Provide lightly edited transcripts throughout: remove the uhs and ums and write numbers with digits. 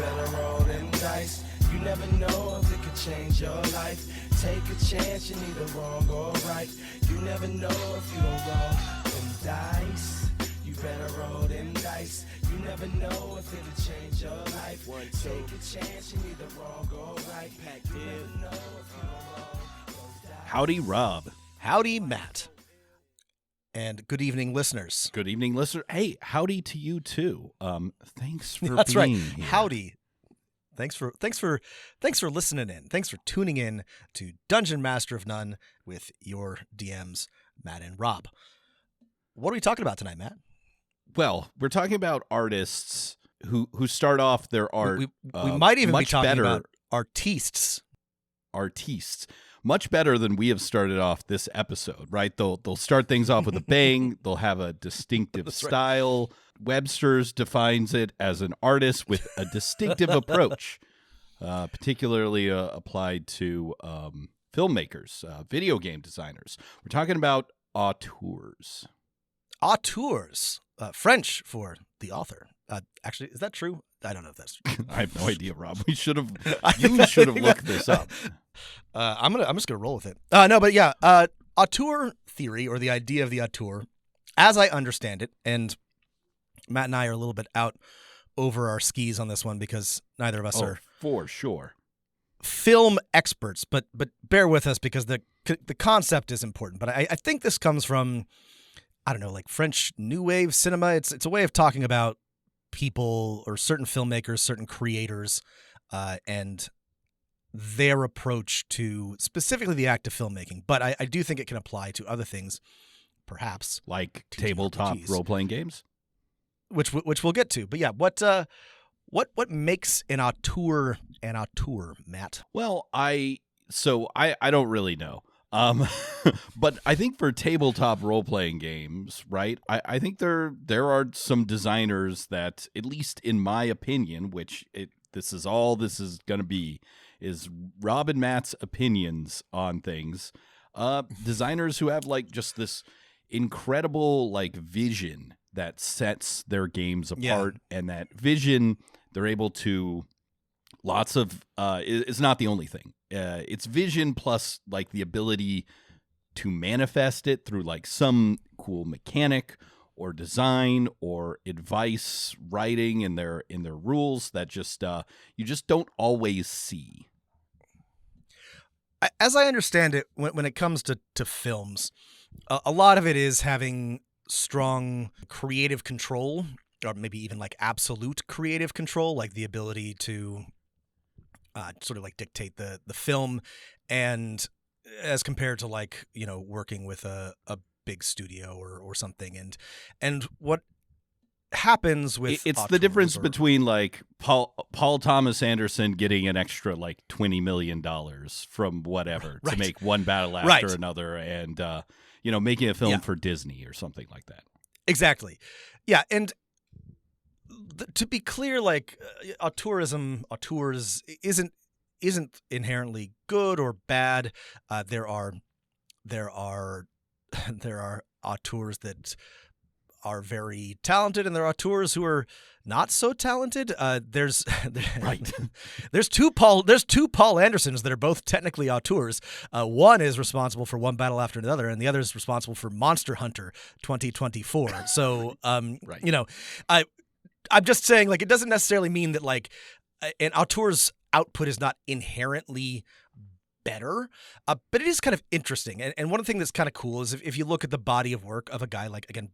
better roll them dice. You never know if it could change your life. Take a chance, you're neither wrong or right. You never know if you don't roll them dice. You better roll them dice. You never know if it could change your life. Take a chance, you're neither wrong or right. You never know if you don't roll those dice. Howdy, Rob. Howdy, Matt. And good evening, listeners. Good evening, listener. Hey, howdy to you too. Thanks for That's being right. here. Howdy. Thanks for listening in. Thanks for tuning in to Dungeon Master of None with your DMs, Matt and Rob. What are we talking about tonight, Matt? Well, we're talking about artists who start off their art. We might even be much talking better, about artistes. Artistes. Much better than we have started off this episode, right? They'll start things off with a bang. They'll have a distinctive style. Right. Webster's defines it as an artist with a distinctive approach, particularly applied to filmmakers, video game designers. We're talking about auteurs. Auteurs, French for the author. Actually, is that true? I don't know if that's true. I have no idea, Rob. You should have looked this up. I'm just gonna roll with it. No, but yeah, auteur theory, or the idea of the auteur, as I understand it, and Matt and I are a little bit out over our skis on this one because neither of us are for sure film experts. But bear with us because the concept is important. But I think this comes from, I don't know, like French New Wave cinema. It's a way of talking about people or certain filmmakers, certain creators, and their approach to specifically the act of filmmaking. But I do think it can apply to other things, perhaps like tabletop role-playing games, which we'll get to. But yeah, what makes an auteur, Matt? Well, I don't really know. But I think for tabletop role-playing games, right, I think there are some designers that, at least in my opinion, which this is going to be, is Rob and Matt's opinions on things, designers who have like just this incredible like vision that sets their games apart, and that vision they're able to lots of it's not the only thing. It's vision plus like the ability to manifest it through like some cool mechanic or design or advice writing in their rules that just you just don't always see. As I understand it, when it comes to films, a lot of it is having strong creative control, or maybe even like absolute creative control, like the ability to sort of like dictate the film, and as compared to like, you know, working with a big studio or something. And what happens with it's the difference between like Paul Thomas Anderson getting an extra like $20 million from whatever to make one battle after another, and you know, making a film for Disney or something like that. Exactly. Yeah, and to be clear, like auteurs isn't inherently good or bad. There are auteurs that are very talented, and there are auteurs who are not so talented. There's two Paul Andersons that are both technically auteurs. One is responsible for One Battle After Another, and the other is responsible for Monster Hunter 2024. So, you know, I'm just saying, like, it doesn't necessarily mean that like an auteur's output is not inherently better, but it is kind of interesting. And one of the things that's kind of cool is if you look at the body of work of a guy like, again,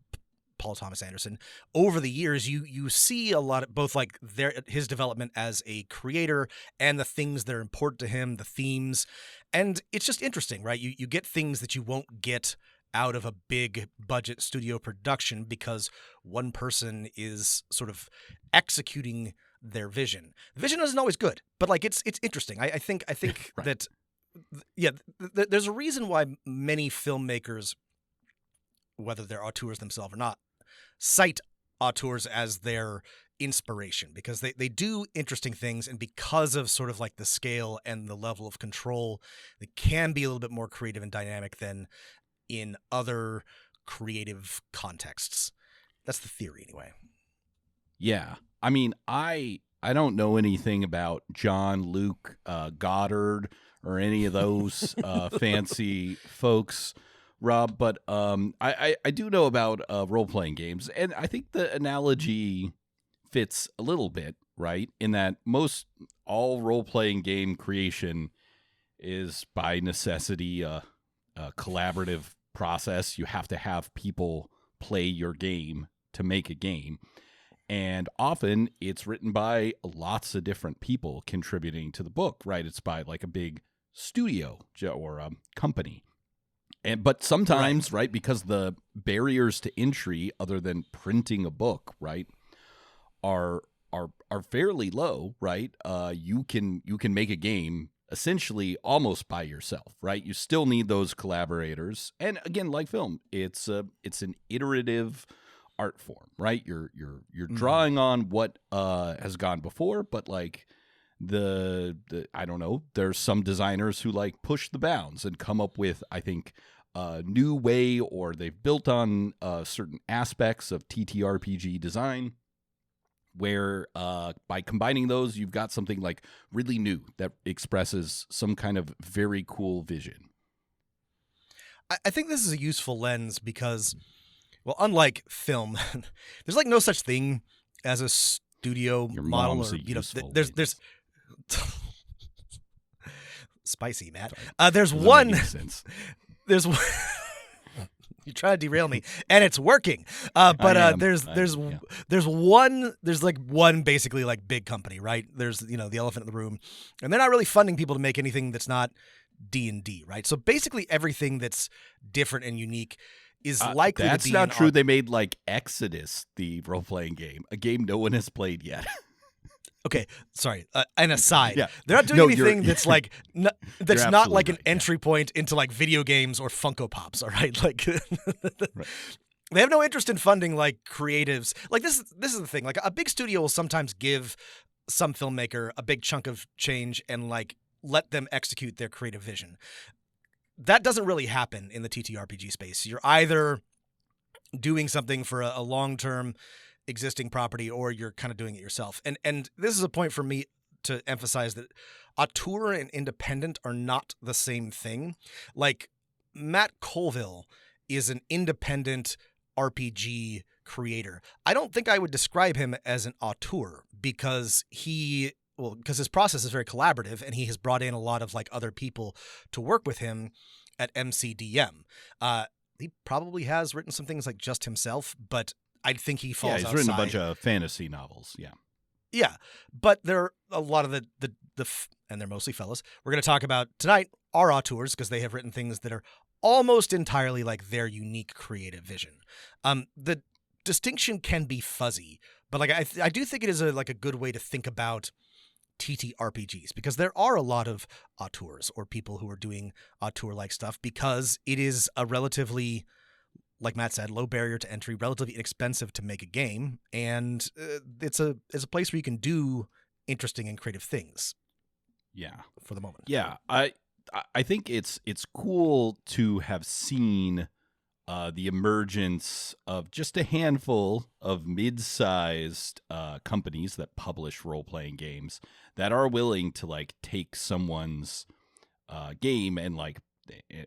Paul Thomas Anderson, over the years, you see a lot of both like his development as a creator and the things that are important to him, the themes. And it's just interesting, right? You get things that you won't get out of a big budget studio production because one person is sort of executing their vision. The vision isn't always good, but like it's interesting. I think right. that there's a reason why many filmmakers, whether they're auteurs themselves or not, cite auteurs as their inspiration, because they do interesting things, and because of sort of like the scale and the level of control, they can be a little bit more creative and dynamic than in other creative contexts. That's the theory anyway. Yeah. I mean, I I don't know anything about John Luke Goddard or any of those fancy folks, Rob, but I do know about role-playing games, and I think the analogy fits a little bit, right? In that all role-playing game creation is by necessity a collaborative process. You have to have people play your game to make a game. And often it's written by lots of different people contributing to the book, right? It's by like a big studio or a company. But sometimes, right, because the barriers to entry, other than printing a book, right, are fairly low, right? You can make a game essentially almost by yourself, right? You still need those collaborators. And again, like film, it's an iterative art form, right? You're drawing on what has gone before, but like the I don't know, there's some designers who like push the bounds and come up with, I think, a new way, or they've built on certain aspects of TTRPG design where by combining those, you've got something like really new that expresses some kind of very cool vision. I think this is a useful lens because, well, unlike film, there's like no such thing as a studio Your model, mom's or a useful there's spicy, Matt. Sorry. There's Doesn't one. make any sense. There's one. You try to derail me, and it's working. There's like one basically like big company, right? There's the elephant in the room, and they're not really funding people to make anything that's not D&D, right? So basically everything that's different and unique is likely to be. That's not true. They made like Exodus, the role-playing game, a game no one has played yet. Okay, sorry. An aside, Yeah. They're not doing anything that's like that's You're not like absolutely an right, yeah. entry point into like video games or Funko Pops. All right, like they have no interest in funding like creatives. Like this is the thing. Like a big studio will sometimes give some filmmaker a big chunk of change and like let them execute their creative vision. That doesn't really happen in the TTRPG space. You're either doing something for a long-term existing property, or you're kind of doing it yourself. And this is a point for me to emphasize that auteur and independent are not the same thing. Like Matt Colville is an independent RPG creator. I don't think I would describe him as an auteur because his process is very collaborative, and he has brought in a lot of like other people to work with him at MCDM. He probably has written some things like just himself, but I think he falls outside. He's written a bunch of fantasy novels. Yeah. Yeah, but there are a lot of the and they're mostly fellas. We're going to talk about tonight are auteurs because they have written things that are almost entirely like their unique creative vision. The distinction can be fuzzy, but like I do think it is a good way to think about TTRPGs, because there are a lot of auteurs or people who are doing auteur-like stuff because it is a relatively, like Matt said, low barrier to entry, relatively inexpensive to make a game, and it's a place where you can do interesting and creative things. Yeah. For the moment. Yeah, I think it's cool to have seen the emergence of just a handful of mid-sized companies that publish role-playing games that are willing to like take someone's game and like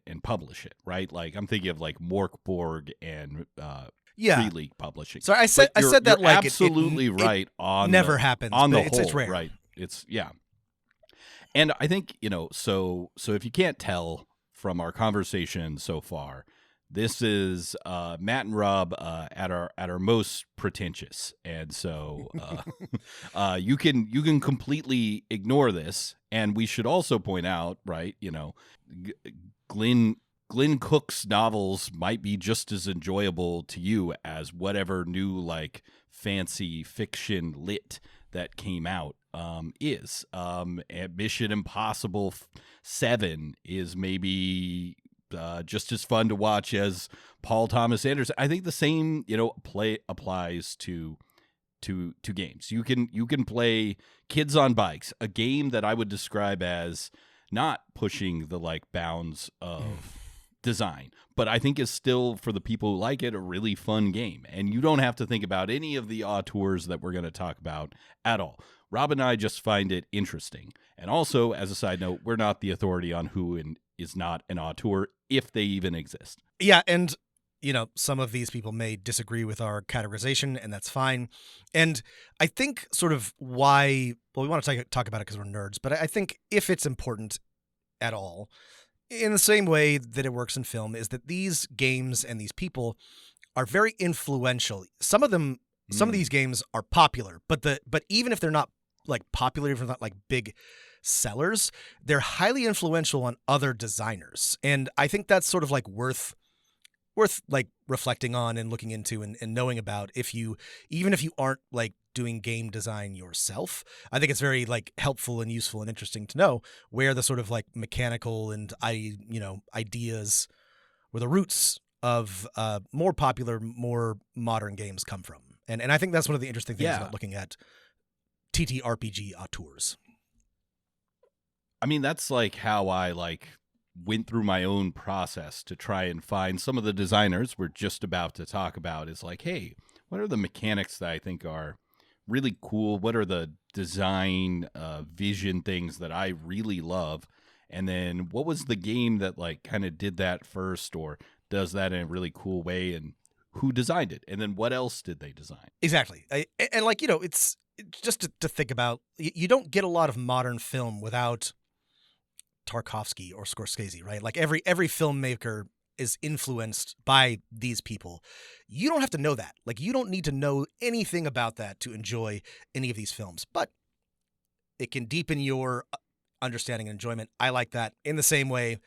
and publish it, right? Like I'm thinking of like Morkborg and Free League Publishing. So I said that you're like absolutely right. On never happens on the but whole, it's rare, right? It's and I think so if you can't tell from our conversation so far, this is Matt and Rob at our most pretentious, and so you can completely ignore this. And we should also point out, right? Glenn Cook's novels might be just as enjoyable to you as whatever new like fancy fiction lit that came out is. Mission Impossible 7 is maybe just as fun to watch as Paul Thomas Anderson. I think the same applies to games. You can play Kids on Bikes, a game that I would describe as not pushing the like bounds of design, but I think is still, for the people who like it, a really fun game. And you don't have to think about any of the auteurs that we're going to talk about at all. Rob and I just find it interesting. And also, as a side note, we're not the authority on who is not an auteur, if they even exist. Yeah, and some of these people may disagree with our categorization, and that's fine. And I think sort of why, well, we want to talk about it because we're nerds, but I think if it's important at all, in the same way that it works in film, is that these games and these people are very influential. Some of these games are popular, but even if they're not like popular, if they're not like big sellers, they're highly influential on other designers. And I think that's sort of like worth like reflecting on and looking into and knowing about, even if you aren't like doing game design yourself. I think it's very like helpful and useful and interesting to know where the sort of like mechanical and ideas, where the roots of more popular, more modern games come from. And I think that's one of the interesting things about looking at TTRPG auteurs. I mean, that's like how I went through my own process to try and find some of the designers we're just about to talk about. Is like, hey, what are the mechanics that I think are really cool? What are the design vision things that I really love? And then what was the game that like kind of did that first or does that in a really cool way, and who designed it? And then what else did they design? Exactly. It's just to think about, you don't get a lot of modern film without Tarkovsky or Scorsese, right? Like every filmmaker is influenced by these people. You don't have to know that. Like, you don't need to know anything about that to enjoy any of these films, but it can deepen your understanding and enjoyment. I like that. In the same way,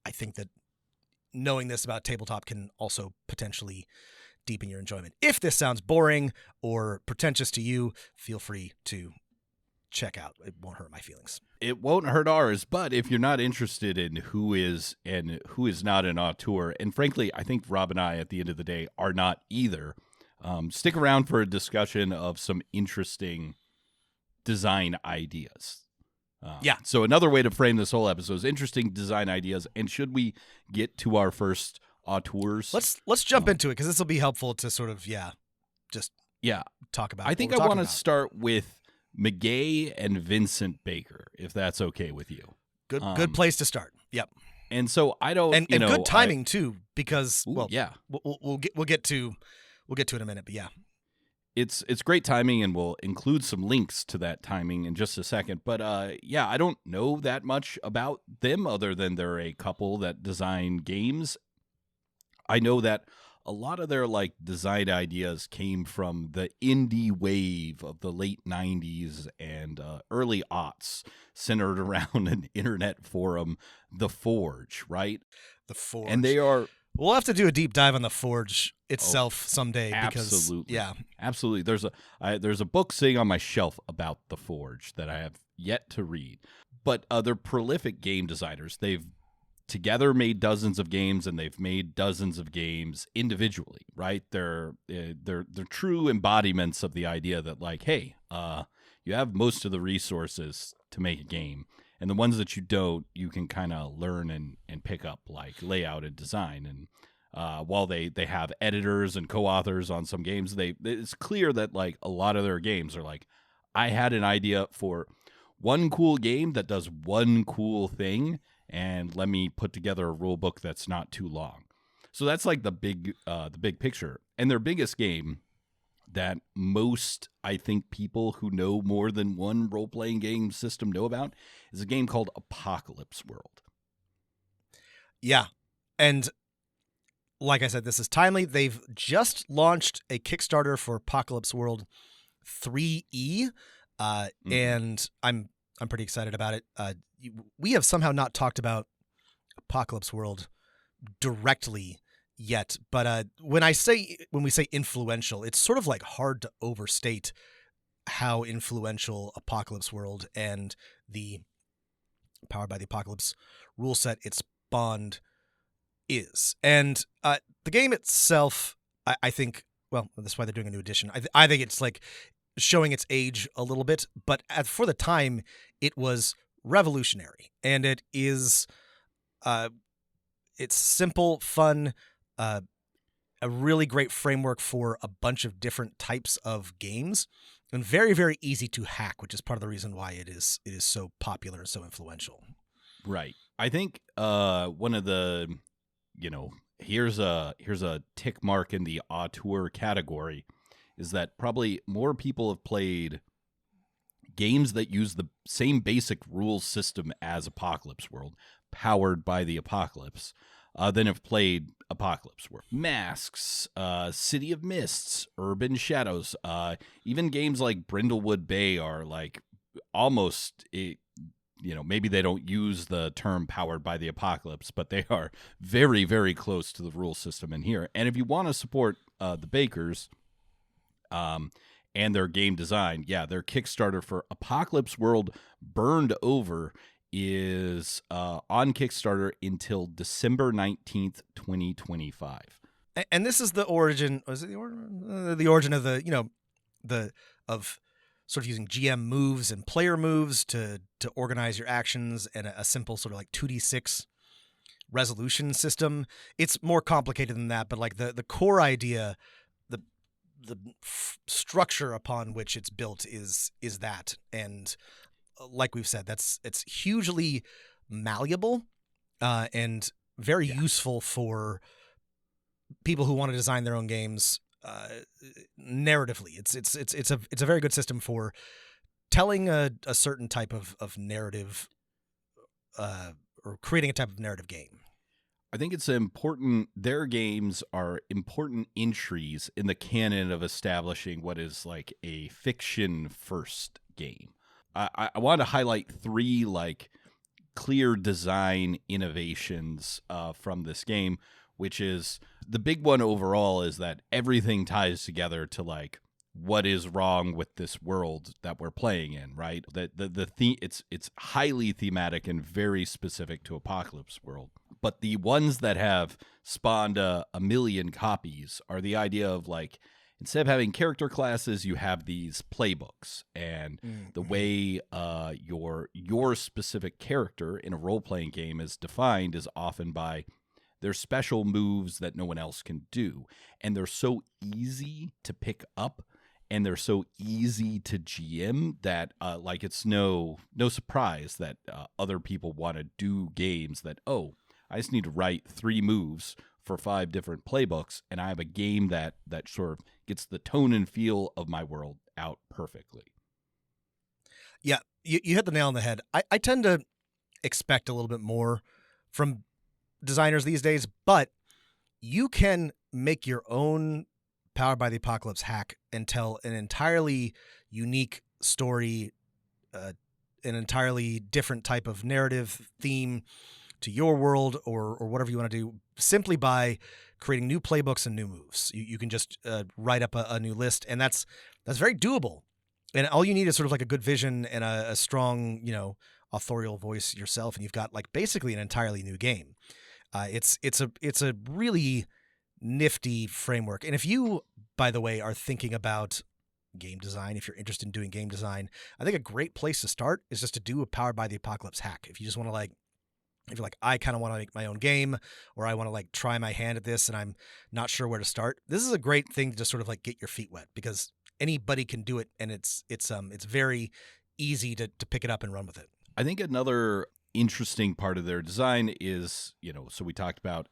I think that knowing this about tabletop can also potentially deepen your enjoyment. If this sounds boring or pretentious to you, feel free to check out. It won't hurt my feelings. It won't hurt ours, but if you're not interested in who is and who is not an auteur, and frankly, I think Rob and I, at the end of the day, are not either, stick around for a discussion of some interesting design ideas. So another way to frame this whole episode is interesting design ideas. And should we get to our first auteurs? Let's jump into it, because this will be helpful to sort of talk about. I think I want to start with Meguey and Vincent Baker, if that's okay with you. Good place to start. Yep. And so I don't, and good timing too, because we'll get to it in a minute, but yeah. It's great timing, and we'll include some links to that timing in just a second. But I don't know that much about them other than they're a couple that design games. I know that a lot of their design ideas came from the indie wave of the late 90s and early aughts, centered around an internet forum, The Forge, right? The Forge. And they are... We'll have to do a deep dive on The Forge itself someday. Absolutely. Because, absolutely. There's a book sitting on my shelf about The Forge that I have yet to read. But they're prolific game designers. They've together made dozens of games, and they've made dozens of games individually, right? They're true embodiments of the idea that hey, you have most of the resources to make a game, and the ones that you don't, you can kind of learn and pick up, like layout and design. And while they have editors and co-authors on some games, it's clear that a lot of their games are I had an idea for one cool game that does one cool thing, and let me put together a rule book that's not too long. So that's the big picture. And their biggest game that most, I think, people who know more than one role-playing game system know about is a game called Apocalypse World. Yeah. And like I said, this is timely. They've just launched a Kickstarter for Apocalypse World 3E, and I'm pretty excited about it. We have somehow not talked about Apocalypse World directly yet, but when we say influential, it's sort of hard to overstate how influential Apocalypse World and the Powered by the Apocalypse rule set it spawned is. And the game itself, I think, well, that's why they're doing a new edition. I think it's showing its age a little bit, but for the time, it was revolutionary, and it is it's simple, fun, a really great framework for a bunch of different types of games, and very, very easy to hack, which is part of the reason why it is so popular and so influential. Right. I think one of the, here's a tick mark in the auteur category, is that probably more people have played games that use the same basic rules system as Apocalypse World, powered by the Apocalypse, than have played Apocalypse World. Masks, City of Mists, Urban Shadows, even games like Brindlewood Bay are like almost, maybe they don't use the term powered by the Apocalypse, but they are very, very close to the rule system in here. And if you want to support the bakers, and their game design, their Kickstarter for Apocalypse World Burned Over is on Kickstarter until December 19th, 2025. And this is the origin. Was it the origin of of sort of using GM moves and player moves to organize your actions, and a simple sort of like 2d6 resolution system. It's more complicated than that, but like the core idea, the structure upon which it's built is that. And like we've said, it's hugely malleable and very useful for people who want to design their own games narratively. It's a very good system for telling a certain type of narrative or creating a type of narrative game. I think it's important. Their games are important entries in the canon of establishing what is like a fiction first game. I want to highlight 3 like clear design innovations from this game, which is the big one overall is that everything ties together to like what is wrong with this world that we're playing in, right? The theme, it's highly thematic and very specific to Apocalypse World. But the ones that have spawned a million copies are the idea of like, instead of having character classes, you have these playbooks, and the way your specific character in a role-playing game is defined is often by their special moves that no one else can do, and they're so easy to pick up, and they're so easy to GM that like it's no surprise that other people want to do games that, I just need to write 3 moves for 5 different playbooks, and I have a game that sort of gets the tone and feel of my world out perfectly. Yeah, you hit the nail on the head. I tend to expect a little bit more from designers these days, but you can make your own Powered by the Apocalypse hack and tell an entirely unique story, an entirely different type of narrative theme to your world or whatever you want to do, simply by creating new playbooks and new moves. You can just write up a new list, and that's very doable. And all you need is sort of like a good vision and a strong, authorial voice yourself, and you've got like basically an entirely new game. It's a really nifty framework. And if you, by the way, are thinking about game design, if you're interested in doing game design, I think a great place to start is just to do a Powered by the Apocalypse hack. If you just want to if you're like, I kind of want to make my own game, or I want to like try my hand at this and I'm not sure where to start, this is a great thing to just sort of like get your feet wet, because anybody can do it, and it's very easy to pick it up and run with it. I think another interesting part of their design is, so we talked about,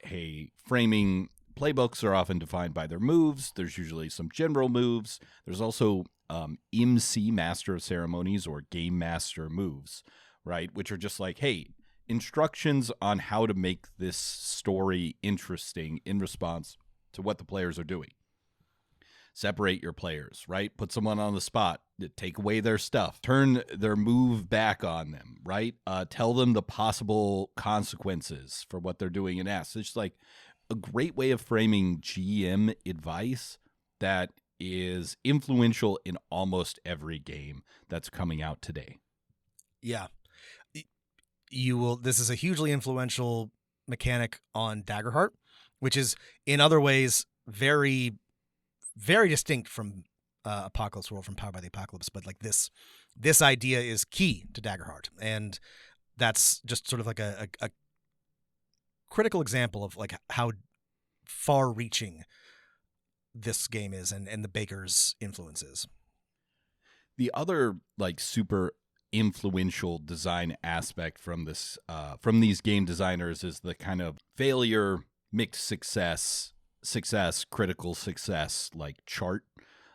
framing playbooks are often defined by their moves. There's usually some general moves. There's also MC, Master of Ceremonies, or Game Master moves, right? Which are just like, instructions on how to make this story interesting in response to what the players are doing. Separate your players, right? Put someone on the spot, take away their stuff, turn their move back on them, right? Tell them the possible consequences for what they're doing and ask. It's just like a great way of framing GM advice that is influential in almost every game that's coming out today. Yeah. This is a hugely influential mechanic on Daggerheart, which is in other ways very, very distinct from Apocalypse World, from Powered by the Apocalypse. But like this idea is key to Daggerheart, and that's just sort of like a critical example of like how far-reaching this game is and the Baker's influences. The other like super influential design aspect from this from these game designers is the kind of failure, mixed success, critical success like chart.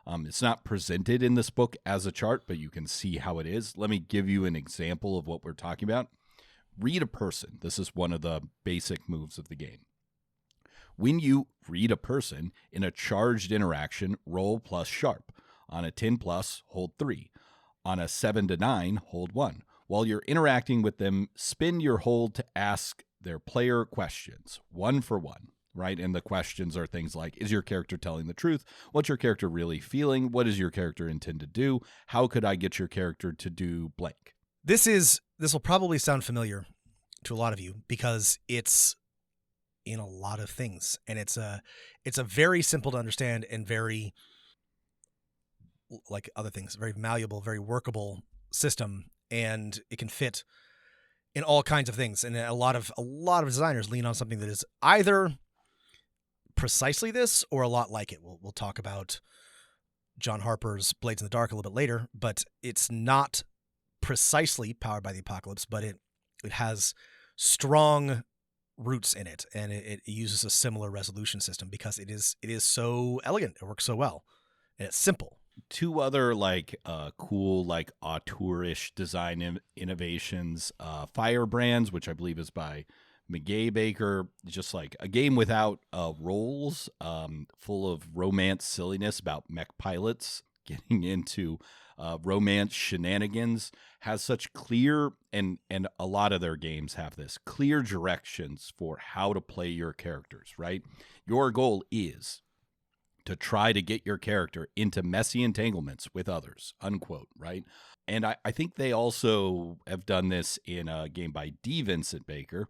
It's not presented in this book as a chart, but you can see how it is. Let me give you an example of what we're talking about. Read a person. This is one of the basic moves of the game. When you read a person in a charged interaction, roll plus sharp. On a 10 plus, hold 3. On a 7 to 9, hold 1. While you're interacting with them, spin your hold to ask their player questions, one for one, right? And the questions are things like, is your character telling the truth? What's your character really feeling? What does your character intend to do? How could I get your character to do blank? This will probably sound familiar to a lot of you because it's in a lot of things, and it's a very simple to understand and very, like other things, very malleable, very workable system, and it can fit in all kinds of things. And a lot of designers lean on something that is either precisely this or a lot like it. We'll talk about John Harper's Blades in the Dark a little bit later, but it's not precisely powered by the apocalypse, but it has strong roots in it, and it uses a similar resolution system because it is so elegant. It works so well, and it's simple. Two other like cool like auteur-ish design innovations, Firebrands, which I believe is by Meguey Baker, just like a game without roles, full of romance silliness about mech pilots getting into romance shenanigans, has such clear, and a lot of their games have this, clear directions for how to play your characters, right? Your goal is to try to get your character into messy entanglements with others, unquote, right? And I think they also have done this in a game by Vincent Baker,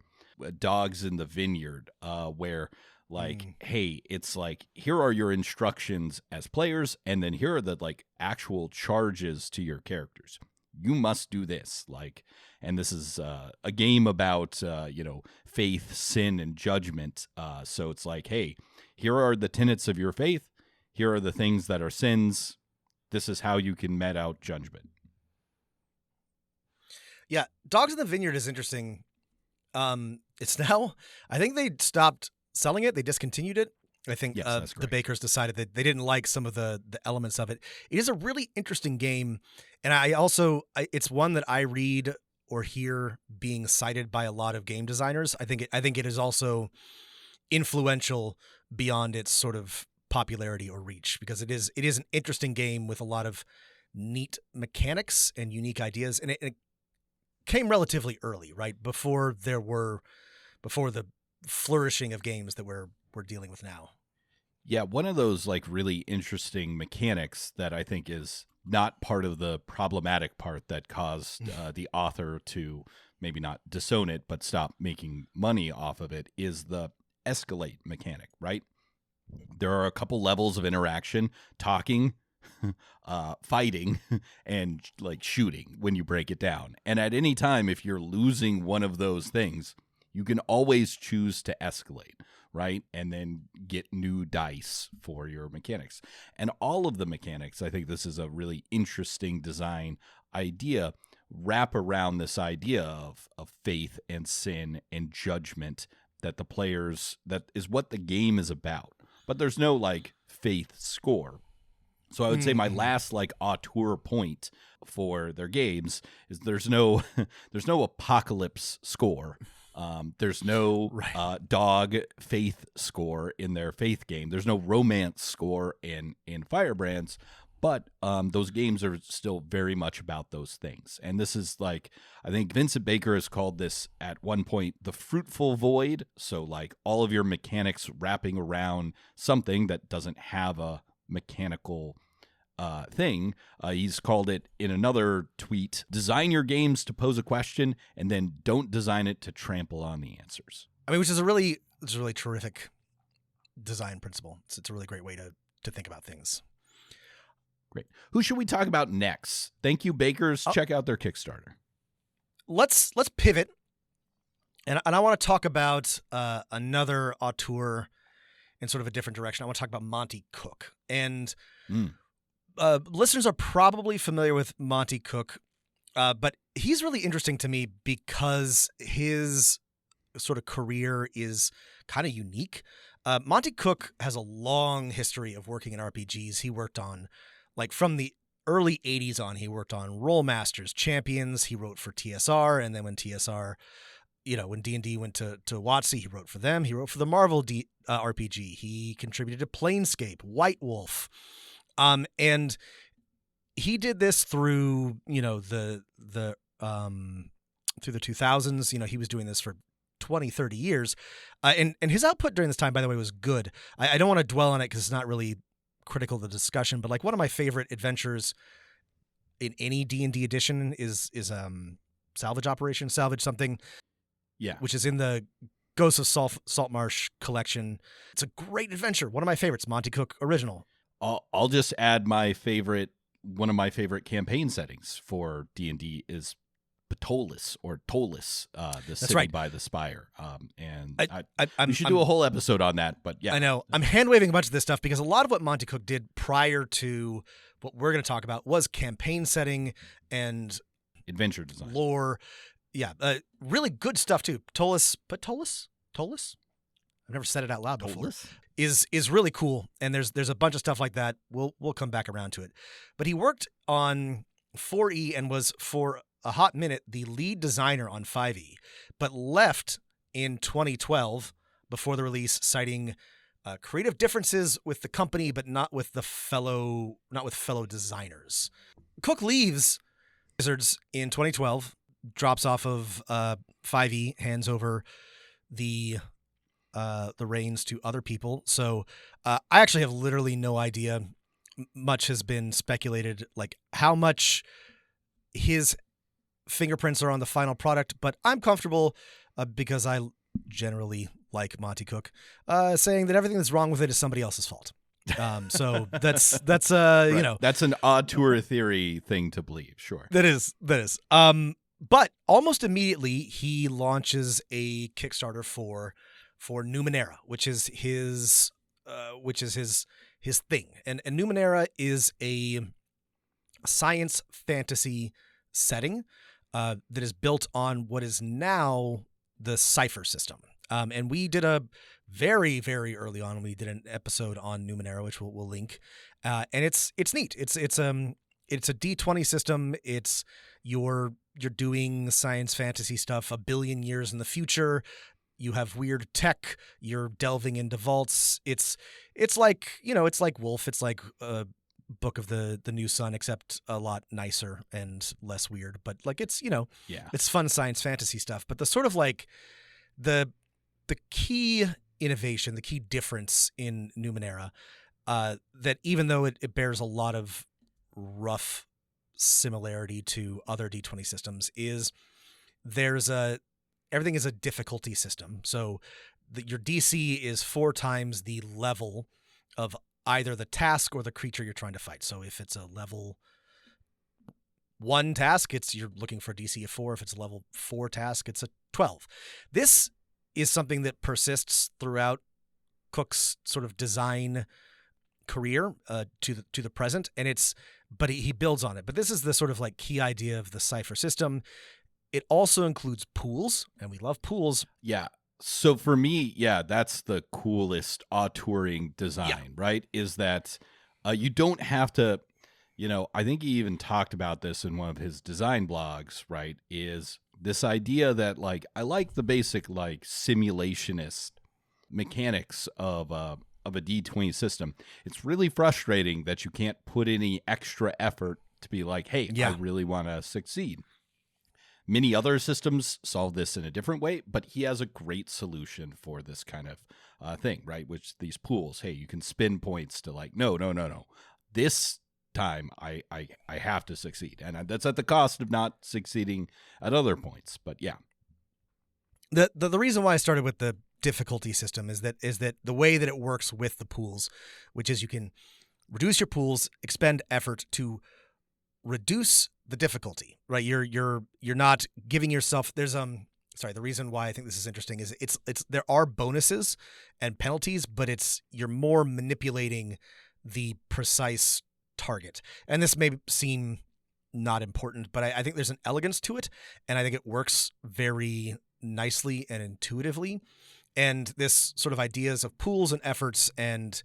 Dogs in the Vineyard, where like, hey, it's like, here are your instructions as players, and then here are the like actual charges to your characters. You must do this, like, and this is a game about faith, sin, and judgment. So it's like, hey, here are the tenets of your faith. Here are the things that are sins. This is how you can met out judgment. Yeah, Dogs in the Vineyard is interesting. It's now, I think they stopped selling it. They discontinued it. I think the Bakers decided that they didn't like some of the elements of it. It is a really interesting game, and it's one that I read or hear being cited by a lot of game designers. I think it is also influential beyond its sort of popularity or reach, because it is an interesting game with a lot of neat mechanics and unique ideas, and it came relatively early, right before the flourishing of games that we're dealing with now. Yeah, one of those like really interesting mechanics that I think is not part of the problematic part that caused the author to maybe not disown it but stop making money off of it is the escalate mechanic, right? There are a couple levels of interaction, talking, fighting, and like shooting when you break it down. And at any time, if you're losing one of those things, you can always choose to escalate, right? And then get new dice for your mechanics. And all of the mechanics, I think this is a really interesting design idea, wrap around this idea of faith and sin and judgment that the players, that is what the game is about. But there's no like faith score. So I would say my last like auteur point for their games is there's no apocalypse score. There's no dog faith score in their faith game. There's no romance score in Firebrands, but those games are still very much about those things. And this is like, I think Vincent Baker has called this at one point the fruitful void. So like all of your mechanics wrapping around something that doesn't have a mechanical thing. He's called it in another tweet, design your games to pose a question and then don't design it to trample on the answers. I mean, which is a really terrific design principle. It's a really great way to think about things. Great. Who should we talk about next? Thank you, Bakers. Check out their Kickstarter. Let's pivot And I want to talk about another auteur in sort of a different direction. I want to talk about Monte Cook. And listeners are probably familiar with Monte Cook, but he's really interesting to me because his sort of career is kind of unique. Monte Cook has a long history of working in RPGs. He worked on, like, from the early 80s on, he worked on Rollmasters, Champions. He wrote for TSR, and then when TSR, when D&D went to WotC, he wrote for them. He wrote for the Marvel RPG. He contributed to Planescape, White Wolf. And he did this through, the through the 2000s. He was doing this for 20, 30 years. And his output during this time, by the way, was good. I don't want to dwell on it because it's not really critical to the discussion, but like one of my favorite adventures in any D&D edition is Salvage Operation, Salvage something. Yeah. Which is in the Ghosts of Saltmarsh collection. It's a great adventure. One of my favorites, Monte Cook original. I'll just add one of my favorite campaign settings for D&D is Ptolis or Tolis, the city right. by the spire. We should I'm do a whole episode on that, but yeah. I know. I'm hand-waving a bunch of this stuff because a lot of what Monte Cook did prior to what we're going to talk about was campaign setting and adventure design. Lore. Yeah, really good stuff too. Tolis? I've never said it out loud before. Tolis? Is really cool, and there's a bunch of stuff like that. We'll come back around to it. But he worked on 4E and was for a hot minute the lead designer on 5E, but left in 2012 before the release, citing creative differences with the company, but not with fellow designers. Cook leaves Wizards in 2012, drops off of 5E, hands over the reins to other people. So I actually have literally no idea. Much has been speculated, like how much his fingerprints are on the final product, but I'm comfortable because I generally like Monte Cook, saying that everything that's wrong with it is somebody else's fault. So that's right. That's an auteur theory thing to believe. Sure. That is. But almost immediately he launches a Kickstarter for Numenera, which is his thing. And Numenera is a science fantasy setting that is built on what is now the Cypher system. And we did a very, very early on, we did an episode on Numenera, which we'll link. And it's neat. It's a D20 system. It's you're doing science fantasy stuff a billion years in the future. You have weird tech. You're delving into vaults. It's like Wolf. It's like Book of the New Sun, except a lot nicer and less weird. But like it's it's fun science fantasy stuff. But the sort of like the key innovation, the key difference in Numenera, that even though it bears a lot of rough similarity to other D20 systems, is everything is a difficulty system. So your DC is 4 times the level of either the task or the creature you're trying to fight. So if it's a level 1 task, you're looking for a DC of 4. If it's a level 4 task, it's a 12. This is something that persists throughout Cook's sort of design career to the present, and but he builds on it. But this is the sort of like key idea of the Cypher system. It also includes pools, and we love pools. Yeah. So for me, that's the coolest auteuring design, right? Is that you don't have to, I think he even talked about this in one of his design blogs, right? Is this idea that like, I like the basic like simulationist mechanics of a D20 system. It's really frustrating that you can't put any extra effort to be like, hey, I really want to succeed. Many other systems solve this in a different way, but he has a great solution for this kind of thing, right? Which these pools, hey, you can spin points to like, no. This time I have to succeed. And that's at the cost of not succeeding at other points. But yeah. The reason why I started with the difficulty system is that the way that it works with the pools, which is you can reduce your pools, expend effort to reduce the difficulty, right? You're not giving yourself, there's the reason why I think this is interesting is it's there are bonuses and penalties, but you're more manipulating the precise target. And this may seem not important, but I think there's an elegance to it, and I think it works very nicely and intuitively. And this sort of ideas of pools and efforts and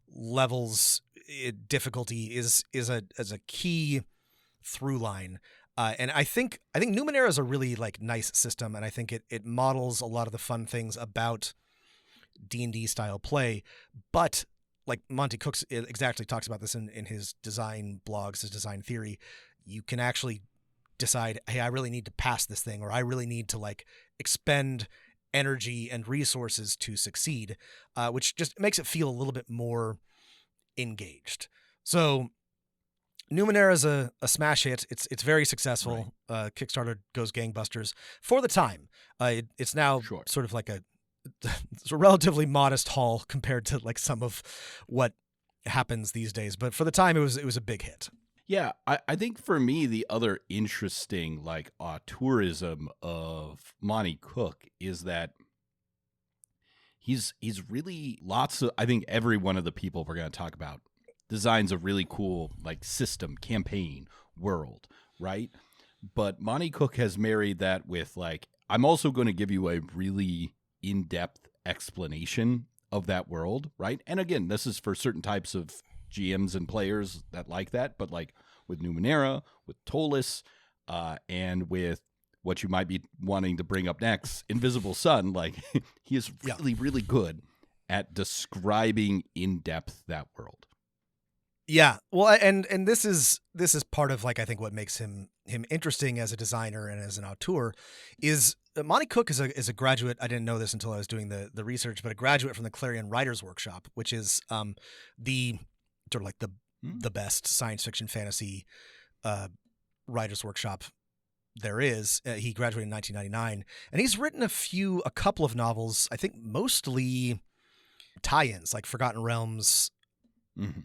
levels, difficulty is a key through line. And I think Numenera is a really like nice system, and I think it models a lot of the fun things about D&D style play. But like Monte Cook exactly talks about this in his design blogs, his design theory, you can actually decide, hey, I really need to pass this thing, or I really need to like expend energy and resources to succeed, which just makes it feel a little bit more engaged. So Numenera is a smash hit. It's very successful. Right. Kickstarter goes gangbusters for the time. It's now sort of like it's a relatively modest haul compared to like some of what happens these days. But for the time, it was a big hit. Yeah, I think for me, the other interesting like auteurism of Monte Cook is that he's really I think every one of the people we're going to talk about designs a really cool like system, campaign, world, right? But Monte Cook has married that with like, I'm also going to give you a really in-depth explanation of that world, right? And again, this is for certain types of GMs and players that like that, but like with Numenera, with Ptolus, and with what you might be wanting to bring up next, Invisible Sun, like he is really, really good at describing in depth that world. Yeah, well, and this is part of like I think what makes him interesting as a designer and as an auteur is Monte Cook is a graduate. I didn't know this until I was doing the research, but a graduate from the Clarion Writers Workshop, which is the sort of like the best science fiction fantasy writers workshop there is. He graduated in 1999, and he's written a couple of novels. I think mostly tie-ins, like Forgotten Realms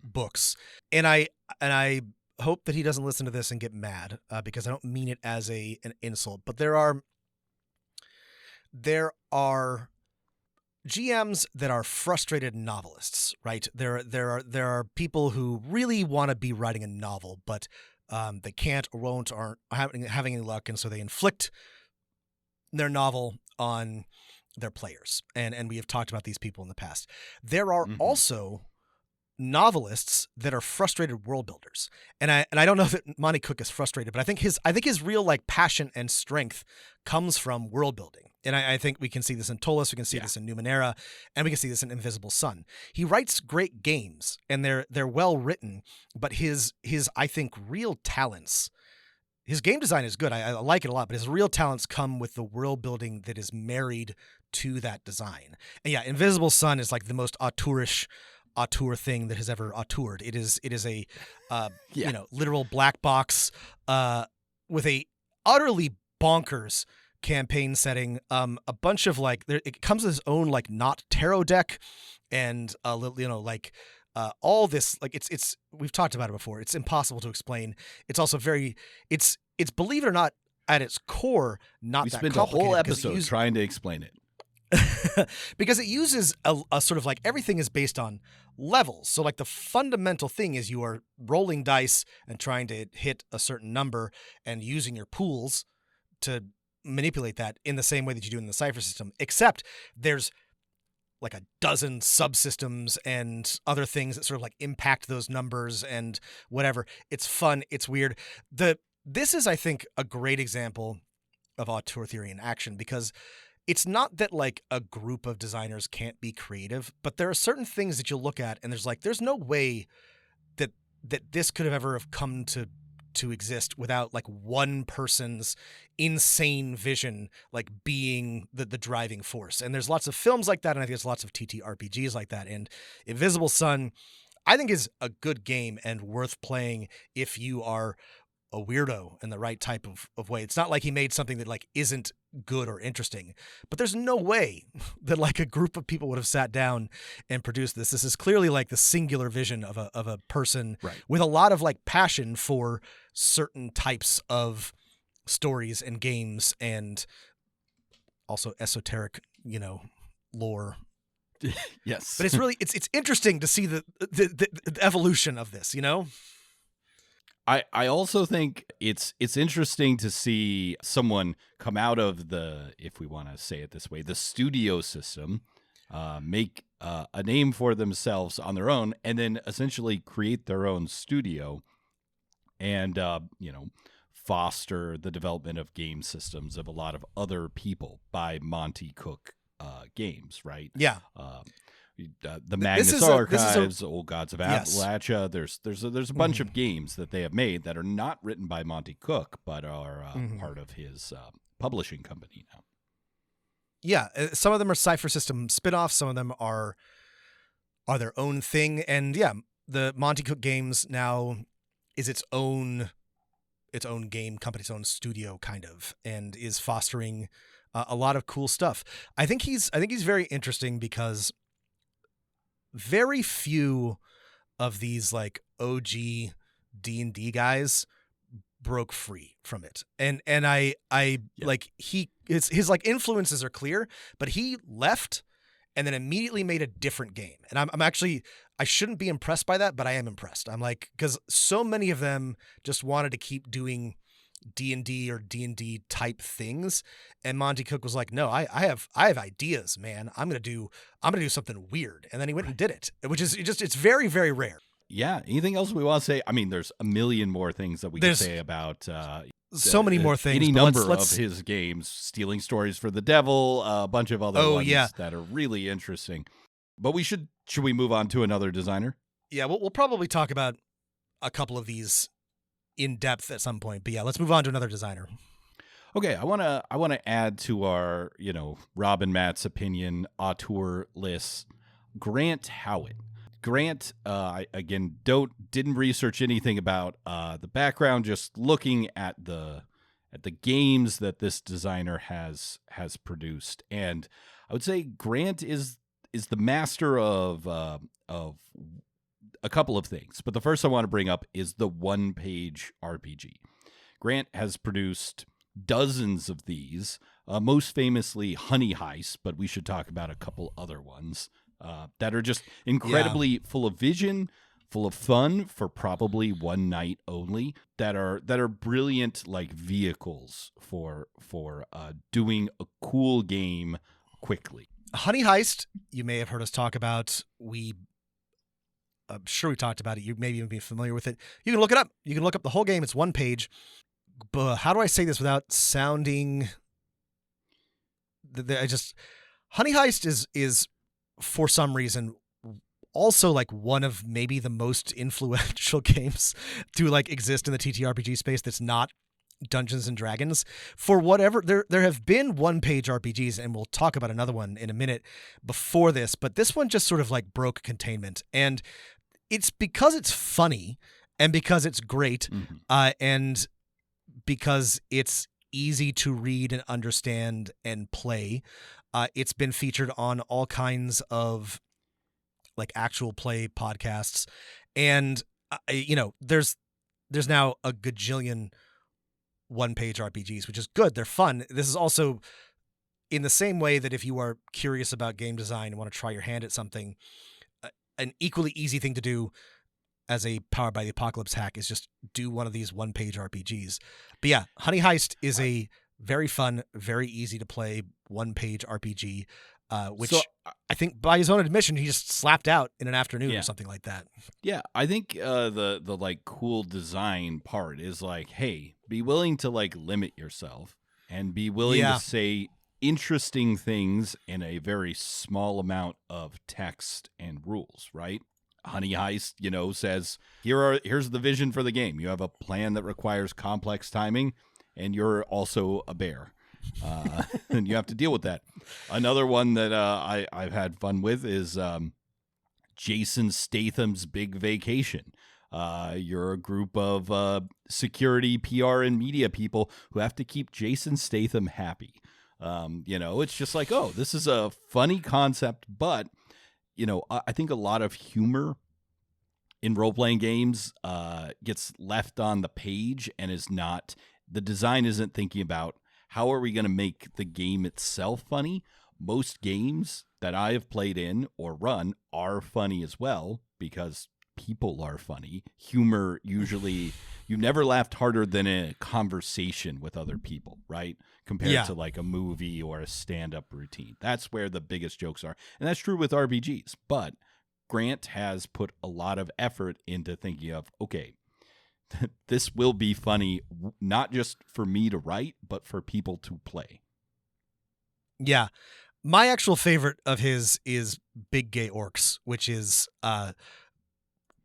books. And I hope that he doesn't listen to this and get mad because I don't mean it as an insult. But there are GMs that are frustrated novelists, right? There are people who really want to be writing a novel, but they can't or won't, aren't having any luck, and so they inflict their novel on their players. And we have talked about these people in the past. There are also novelists that are frustrated world builders, and I don't know that Monte Cook is frustrated, but I think his real like passion and strength comes from world building. And I think we can see this in Ptolus, we can see this in Numenera, and we can see this in Invisible Sun. He writes great games, and they're well written, but his I think real talents, his game design is good. I like it a lot, but his real talents come with the world building that is married to that design. And yeah, Invisible Sun is like the most auteur thing that has ever auteured. It is a literal black box with a utterly bonkers campaign setting, a bunch of like it comes with its own like not tarot deck, and all this like it's we've talked about it before. It's impossible to explain. It's also it's believe it or not, at its core not we that spent complicated. A whole episode trying to explain it. Because it uses a sort of like everything is based on levels. So like the fundamental thing is you are rolling dice and trying to hit a certain number and using your pools to manipulate that in the same way that you do in the cipher system, except there's like a dozen subsystems and other things that sort of like impact those numbers and whatever. It's fun. It's weird. This is, I think, a great example of auteur theory in action, because it's not that like a group of designers can't be creative, but there are certain things that you'll look at and there's no way that this could have ever have come to exist without like one person's insane vision like being the driving force. And there's lots of films like that, and I think there's lots of TTRPGs like that. And Invisible Sun, I think, is a good game and worth playing if you are a weirdo in the right type of way. It's not like he made something that like isn't good or interesting, but there's no way that like a group of people would have sat down and produced this. This is clearly like the singular vision of a person with a lot of like passion for certain types of stories and games. And also esoteric, lore. Yes. But it's really it's interesting to see the evolution of this, I also think it's interesting to see someone come out of the, if we want to say it this way, the studio system, make a name for themselves on their own, and then essentially create their own studio and foster the development of game systems of a lot of other people by Monte Cook games, right? Yeah. The Magnus Archives, Old Gods of Appalachia. There's a bunch of games that they have made that are not written by Monte Cook, but are part of his publishing company now. Yeah, some of them are Cypher System spinoffs. Some of them are their own thing, and yeah, the Monte Cook Games now is its own game company, its own studio, kind of, and is fostering a lot of cool stuff. I think he's very interesting because very few of these like OG D&D guys broke free from it. And I like his like influences are clear, but he left and then immediately made a different game. And I'm actually, I shouldn't be impressed by that, but I am impressed. I'm like, because so many of them just wanted to keep doing D&D or D&D type things, and Monte Cook was like, no, I have ideas, man. I'm gonna do something weird. And then he went and did it, which is just, it's very, very rare. Yeah. Anything else we want to say? I mean, there's a million more things that we can say about so many more things. Any number of his games, Stealing Stories for the Devil, a bunch of other ones that are really interesting. But should we move on to another designer? Yeah, we'll probably talk about a couple of these in depth at some point. But yeah, let's move on to another designer. Okay, I want to add to our, Rob and Matt's opinion auteur list, Grant Howitt. Grant, I didn't research anything about the background, just looking at the games that this designer has produced, and I would say Grant is the master of a couple of things. But the first I want to bring up is the one-page RPG. Grant has produced dozens of these, most famously Honey Heist, but we should talk about a couple other ones that are just incredibly full of vision, full of fun for probably one night only, that are brilliant like vehicles for doing a cool game quickly. Honey Heist, you may have heard us talk about. I'm sure we talked about it. You may even be familiar with it. You can look it up. You can look up the whole game. It's one page. But how do I say this without sounding? Honey Heist is for some reason also like one of maybe the most influential games to like exist in the TTRPG space that's not Dungeons and Dragons. For whatever, there have been one-page RPGs, and we'll talk about another one in a minute before this, but this one just sort of like broke containment, and it's because it's funny and because it's great, and because it's easy to read and understand and play. It's been featured on all kinds of like actual play podcasts, and there's now a gajillion one-page RPGs, which is good. They're fun. This is also in the same way that if you are curious about game design and want to try your hand at something, an equally easy thing to do as a Powered by the Apocalypse hack is just do one of these one-page RPGs. But yeah, Honey Heist is a very fun, very easy to play one-page RPG, which I think by his own admission, he just slapped out in an afternoon or something like that. Yeah, I think the like cool design part is like, hey, be willing to like limit yourself and be willing to say interesting things in a very small amount of text and rules, right? Honey Heist, says, here's the vision for the game. You have a plan that requires complex timing, and you're also a bear. And you have to deal with that. Another one that I've had fun with is Jason Statham's Big Vacation. You're a group of security, PR, and media people who have to keep Jason Statham happy. It's just like, oh, this is a funny concept, but I think a lot of humor in role-playing games gets left on the page and the design isn't thinking about how are we going to make the game itself funny? Most games that I have played in or run are funny as well because people are funny. Humor usually, you never laughed harder than in a conversation with other people, right? Compared to like a movie or a stand-up routine. That's where the biggest jokes are. And that's true with RPGs. But Grant has put a lot of effort into thinking of, okay, this will be funny, not just for me to write, but for people to play. Yeah. My actual favorite of his is Big Gay Orcs, which is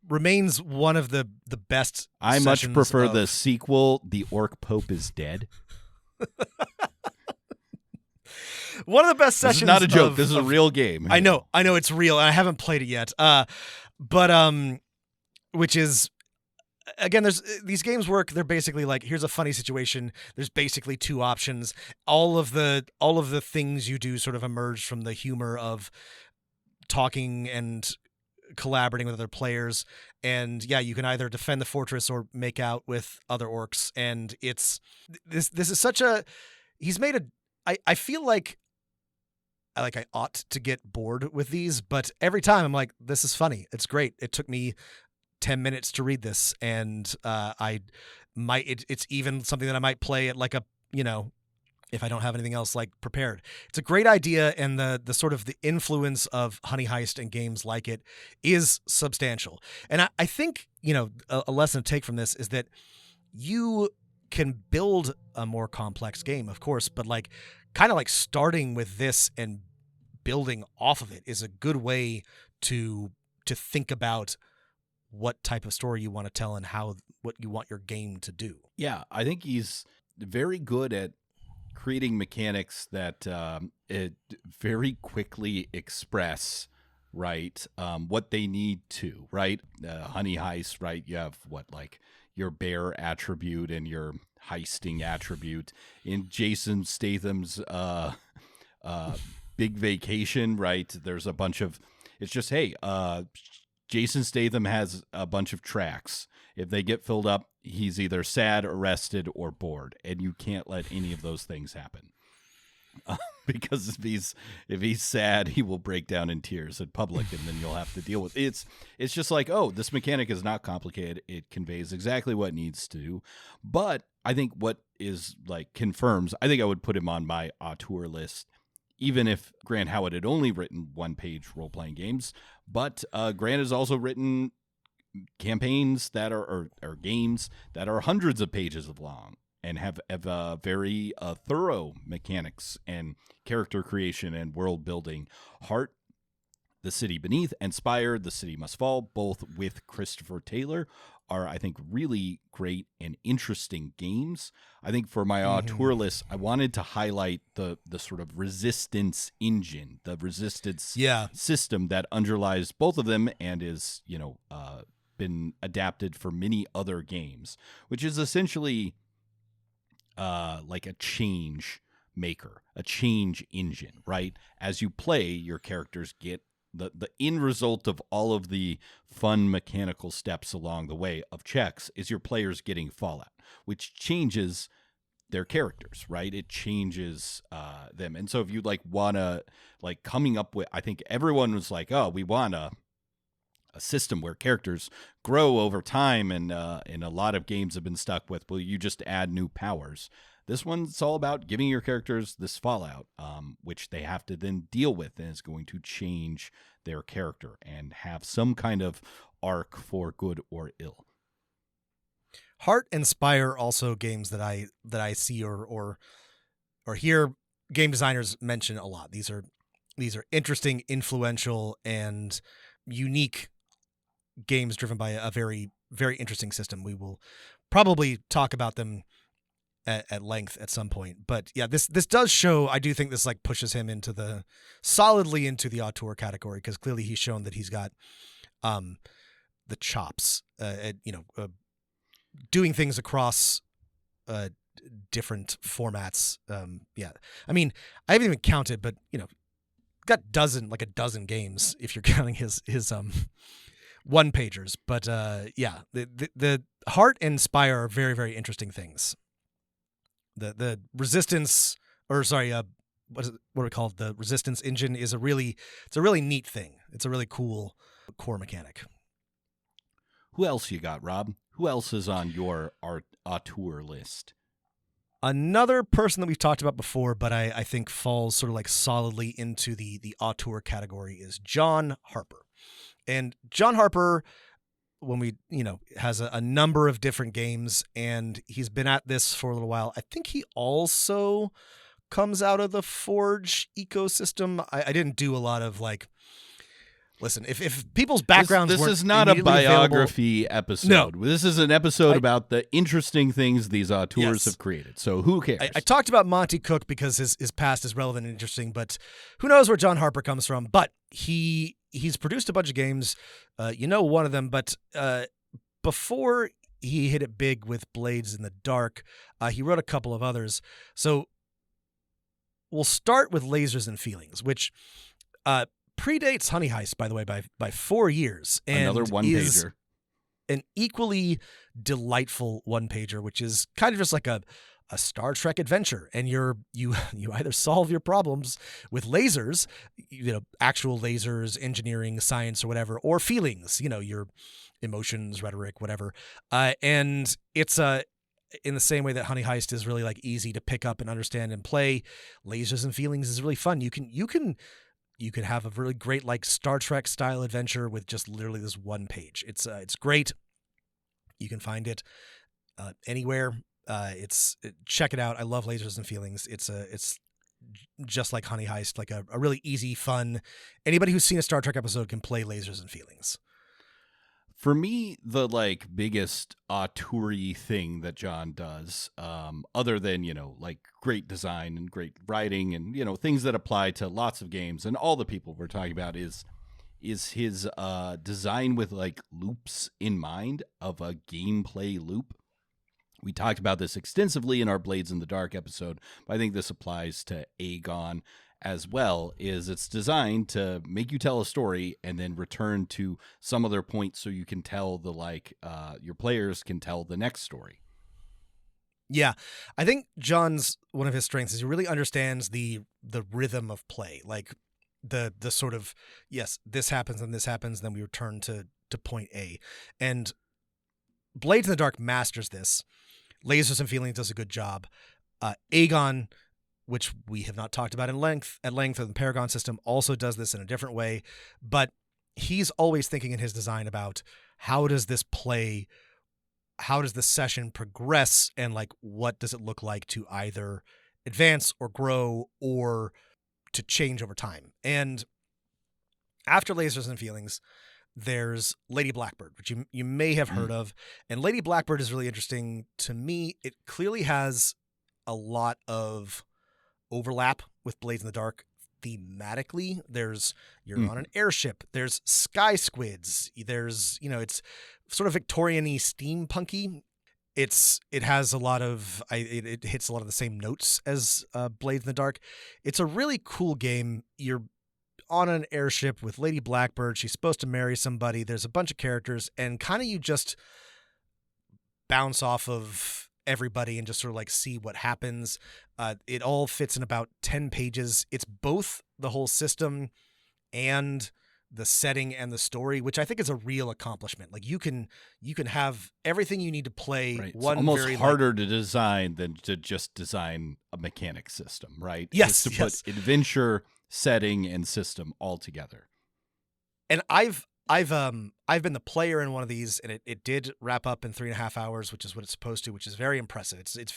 remains one of the best. I much prefer the sequel, The Orc Pope is Dead. One of the best sessions. This is not a joke. This is a real game. I know it's real, and I haven't played it yet. But which is, again, there's these games work. They're basically like, here's a funny situation. There's basically two options. All of the things you do sort of emerge from the humor of talking and collaborating with other players. And yeah, you can either defend the fortress or make out with other orcs. And it's this is such a, he's made a, I feel like I ought to get bored with these, but every time I'm like, this is funny. It's great. It took me 10 minutes to read this, and it's even something that I might play at like a, if I don't have anything else like prepared. It's a great idea, and the sort of the influence of Honey Heist and games like it is substantial. And I think, a lesson to take from this is that you can build a more complex game, of course, but like kind of like starting with this and building off of it is a good way to think about what type of story you want to tell and what you want your game to do. Yeah, I think he's very good at creating mechanics that it very quickly express, right, what they need to, right? Honey Heist, right? You have like your bear attribute and your heisting attribute. In Jason Statham's Big Vacation, right, there's a bunch of, it's just, hey, Jason Statham has a bunch of tracks. If they get filled up, he's either sad, arrested, or bored, and you can't let any of those things happen. Because if he's sad, he will break down in tears in public, and then you'll have to deal with it. It's just like, oh, this mechanic is not complicated. It conveys exactly what it needs to. But I think what is like confirms, I think I would put him on my auteur list, even if Grant Howitt had only written one-page role-playing games. But Grant has also written campaigns that are or games that are hundreds of pages long and have very thorough mechanics and character creation and world building. Heart, The City Beneath, and Spire, The City Must Fall, both with Christopher Taylor, are, I think, really great and interesting games. I think for my auteur list, I wanted to highlight the sort of resistance engine, the resistance system that underlies both of them and is, been adapted for many other games, which is essentially like a change maker, a change engine, right? As you play, your characters get the end result of all of the fun mechanical steps along the way of checks is your players getting fallout, which changes their characters, right? It changes them. And so if you want to coming up with, I think everyone was like, oh, we want a system where characters grow over time, and a lot of games have been stuck with, well, you just add new powers. This one's all about giving your characters this fallout, which they have to then deal with, and is going to change their character and have some kind of arc for good or ill. Heart and Spire are also games that I see or hear game designers mention a lot. These are interesting, influential, and unique games driven by a very, very interesting system. We will probably talk about them at length at some point, but yeah, this does show, I do think this pushes him solidly into the auteur category, because clearly he's shown that he's got the chops doing things across different formats. I mean, I haven't even counted, but got a dozen games if you're counting his one pagers. But the Heart and Spire are very, very interesting things. the resistance, or sorry, what are we called? The resistance engine is a really neat thing. It's a really cool core mechanic. Who else you got, Rob? Who else is on your auteur list? Another person that we've talked about before, but I think falls sort of like solidly into the auteur category, is John Harper. And John Harper, when we, has a number of different games, and he's been at this for a little while. I think he also comes out of the Forge ecosystem. I didn't do a lot of listen, if people's backgrounds this weren't is not a biography episode. No. This is an episode about the interesting things these auteurs have created. So who cares? I talked about Monte Cook because his past is relevant and interesting, but who knows where John Harper comes from. But he's produced a bunch of games. One of them, but before he hit it big with Blades in the Dark, he wrote a couple of others. So we'll start with Lasers and Feelings, which predates Honey Heist, by the way, by 4 years. And another one-pager. An equally delightful one-pager, which is kind of just like a Star Trek adventure. And you either solve your problems with lasers, actual lasers, engineering, science, or whatever, or feelings, your emotions, rhetoric, whatever. And it's in the same way that Honey Heist is really easy to pick up and understand and play, Lasers and Feelings is really fun. You can have a really great Star Trek style adventure with just literally this one page. It's great. You can find it anywhere. Check it out. I love Lasers and Feelings. It's just like Honey Heist, a really easy, fun. Anybody who's seen a Star Trek episode can play Lasers and Feelings. For me, the biggest auteur-y thing that John does, other than, great design and great writing and, things that apply to lots of games and all the people we're talking about, is his design with loops in mind of a gameplay loop. We talked about this extensively in our Blades in the Dark episode, but I think this applies to Aegon as well. Is it's designed to make you tell a story and then return to some other point so you can tell your players can tell the next story. Yeah, I think John's one of his strengths is he really understands the rhythm of play, the sort of, yes, this happens and this happens, then we return to point A. And Blades in the Dark masters this. Lasers and Feelings does a good job. Aegon, which we have not talked about at length, or the Paragon system, also does this in a different way. But he's always thinking in his design about how does this play, how does the session progress, and what does it look like to either advance or grow or to change over time. And after Lasers and Feelings, there's Lady Blackbird, which you may have heard of. And Lady Blackbird is really interesting to me. It clearly has a lot of overlap with Blades in the Dark thematically. You're on an airship. There's sky squids. There's, it's sort of Victorian-y, steampunky. It has a lot of, it hits a lot of the same notes as Blades in the Dark. It's a really cool game. You're on an airship with Lady Blackbird. She's supposed to marry somebody. There's a bunch of characters, and kind of you just bounce off of everybody and just sort of see what happens. It all fits in about 10 pages. It's both the whole system and the setting and the story, which I think is a real accomplishment. You can have everything you need to play. Right. One it's almost very harder to design than to just design a mechanic system, right? Yes. Just to put adventure, setting, and system all together. And I've been the player in one of these, and it did wrap up in 3.5 hours, which is what it's supposed to, which is very impressive. It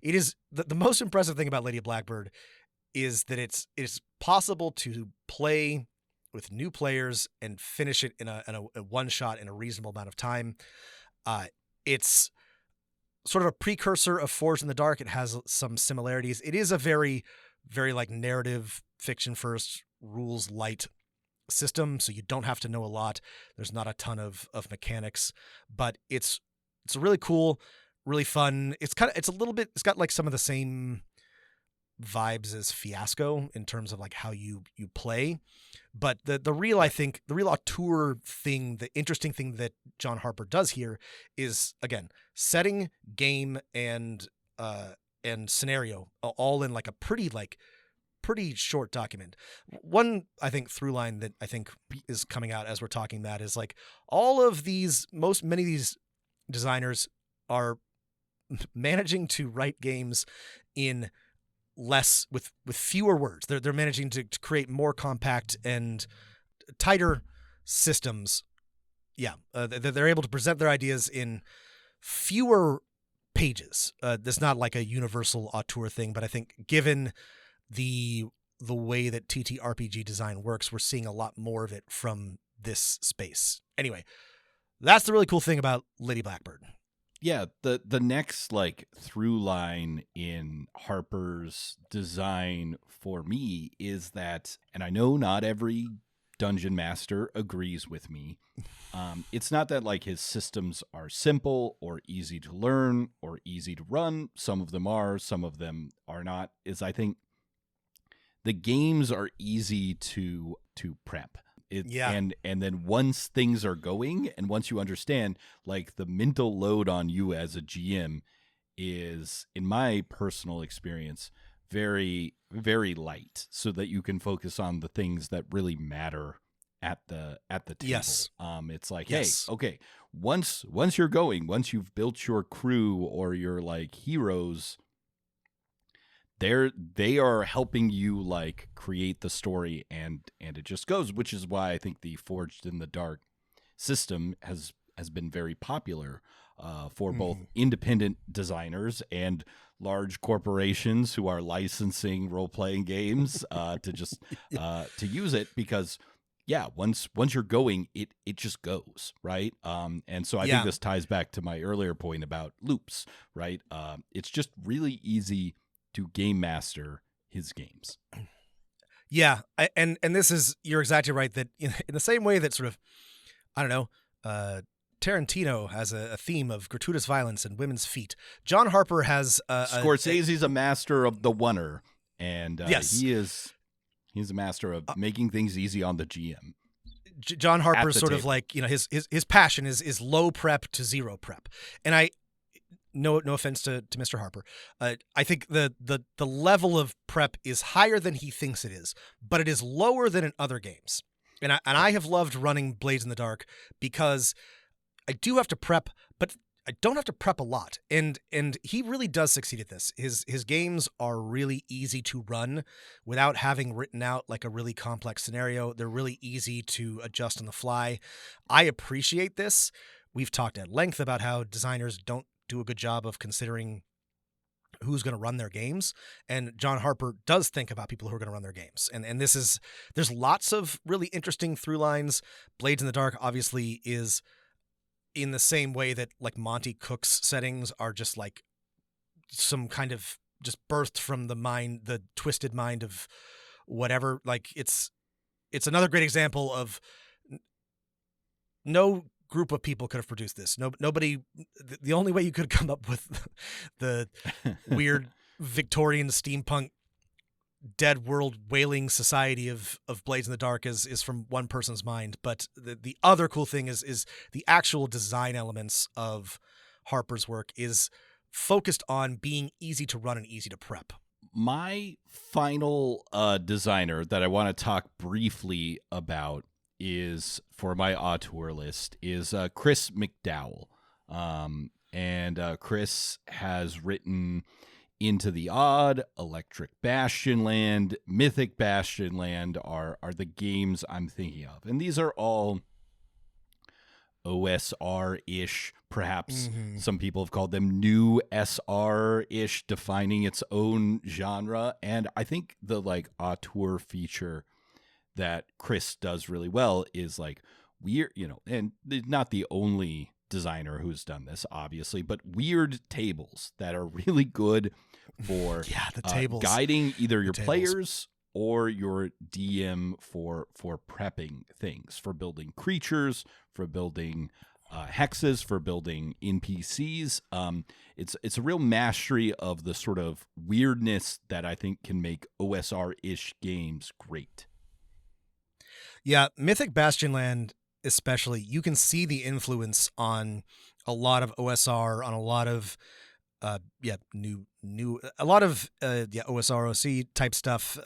is the most impressive thing about Lady Blackbird is that it's possible to play with new players and finish it in a one shot in a reasonable amount of time. It's sort of a precursor of Forged in the Dark. It has some similarities. It is a very, very narrative fiction first, rules light system, so you don't have to know a lot. There's not a ton of mechanics, but it's really cool, really fun. It's got some of the same vibes as Fiasco in terms of how you play, but the real auteur thing, the interesting thing that John Harper does here is, again, setting, game, and and scenario all in like a pretty short document. One, I think, through line that I think is coming out as we're talking that is like many of these designers are managing to write games in less with fewer words. They're managing to create more compact and tighter systems. Yeah, they're able to present their ideas in fewer pages. That's not like a universal auteur thing, but I think given the way that TTRPG design works, we're seeing a lot more of it from this space. Anyway, that's the really cool thing about Lady Blackbird. Yeah, the next like through line in Harper's design for me is that, and I know not every dungeon master agrees with me. It's not that like his systems are simple or easy to learn or easy to run. Some of them are, some of them are not. Is I think the games are easy to prep. And then once things are going and once you understand, like the mental load on you as a GM is, in my personal experience, very, very light, so that you can focus on the things that really matter at the table. Yes. It's like, yes. Hey, okay, once you're going, once you've built your crew or your like heroes, they are helping you like create the story and it just goes, which is why I think the Forged in the Dark system has been very popular for both independent designers and large corporations who are licensing role-playing games to just to use it, because once you're going, it just goes, right? And so I think this ties back to my earlier point about loops, right? It's just really easy to game master his games. Yeah, and this is, you're exactly right, that in the same way that sort of, I don't know, Tarantino has a theme of gratuitous violence and women's feet, John Harper has Scorsese's a master of the oneer, and yes, he's a master of making things easy on the GM. John Harper's sort of like, his passion is low prep to zero prep, and no offense to Mr. Harper, I think the level of prep is higher than he thinks it is, but it is lower than in other games. And I have loved running Blades in the Dark because I do have to prep, but I don't have to prep a lot. And he really does succeed at this. His games are really easy to run without having written out like a really complex scenario. They're really easy to adjust on the fly. I appreciate this. We've talked at length about how designers don't do a good job of considering who's going to run their games, and John Harper does think about people who are going to run their games. And there's lots of really interesting through lines. Blades in the Dark obviously is in the same way that like Monte Cook's settings are just like some kind of just birthed from the twisted mind of whatever. Like it's another great example of no group of people could have produced this. Nobody. The only way you could come up with the weird Victorian steampunk dead world whaling society of Blades in the Dark is from one person's mind. But the other cool thing is the actual design elements of Harper's work is focused on being easy to run and easy to prep. My final designer that I want to talk briefly about is, for my auteur list, is Chris McDowall. And Chris has written Into the Odd, Electric Bastionland, Mythic Bastionland are the games I'm thinking of. And these are all OSR-ish, perhaps. Some people have called them new SR-ish, defining its own genre. And I think the like auteur feature that Chris does really well is like weird, and not the only designer who's done this, obviously, but weird tables that are really good for the tables. Guiding either your players or your DM for prepping things, for building creatures, for building hexes, for building NPCs. It's a real mastery of the sort of weirdness that I think can make OSR-ish games great. Yeah, Mythic Bastionland especially, you can see the influence on a lot of OSR, on a lot of new a lot of OSROC type stuff.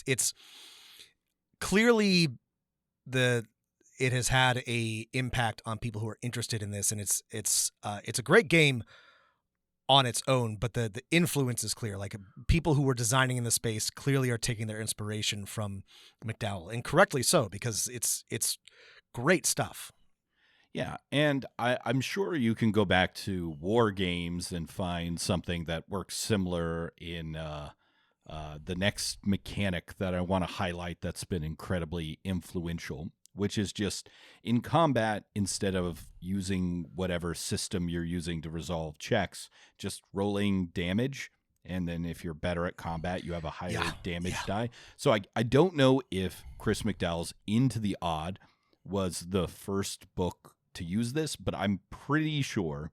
It's clearly it has had a impact on people who are interested in this, and it's a great game on its own, but the influence is clear. Like, people who were designing in the space clearly are taking their inspiration from McDowall, and correctly so, because it's great stuff. Yeah, and I'm sure you can go back to war games and find something that works similar in the next mechanic that I want to highlight that's been incredibly influential, which is just in combat, instead of using whatever system you're using to resolve checks, just rolling damage. And then if you're better at combat, you have a higher damage die. So I don't know if Chris McDowall's Into the Odd was the first book to use this, but I'm pretty sure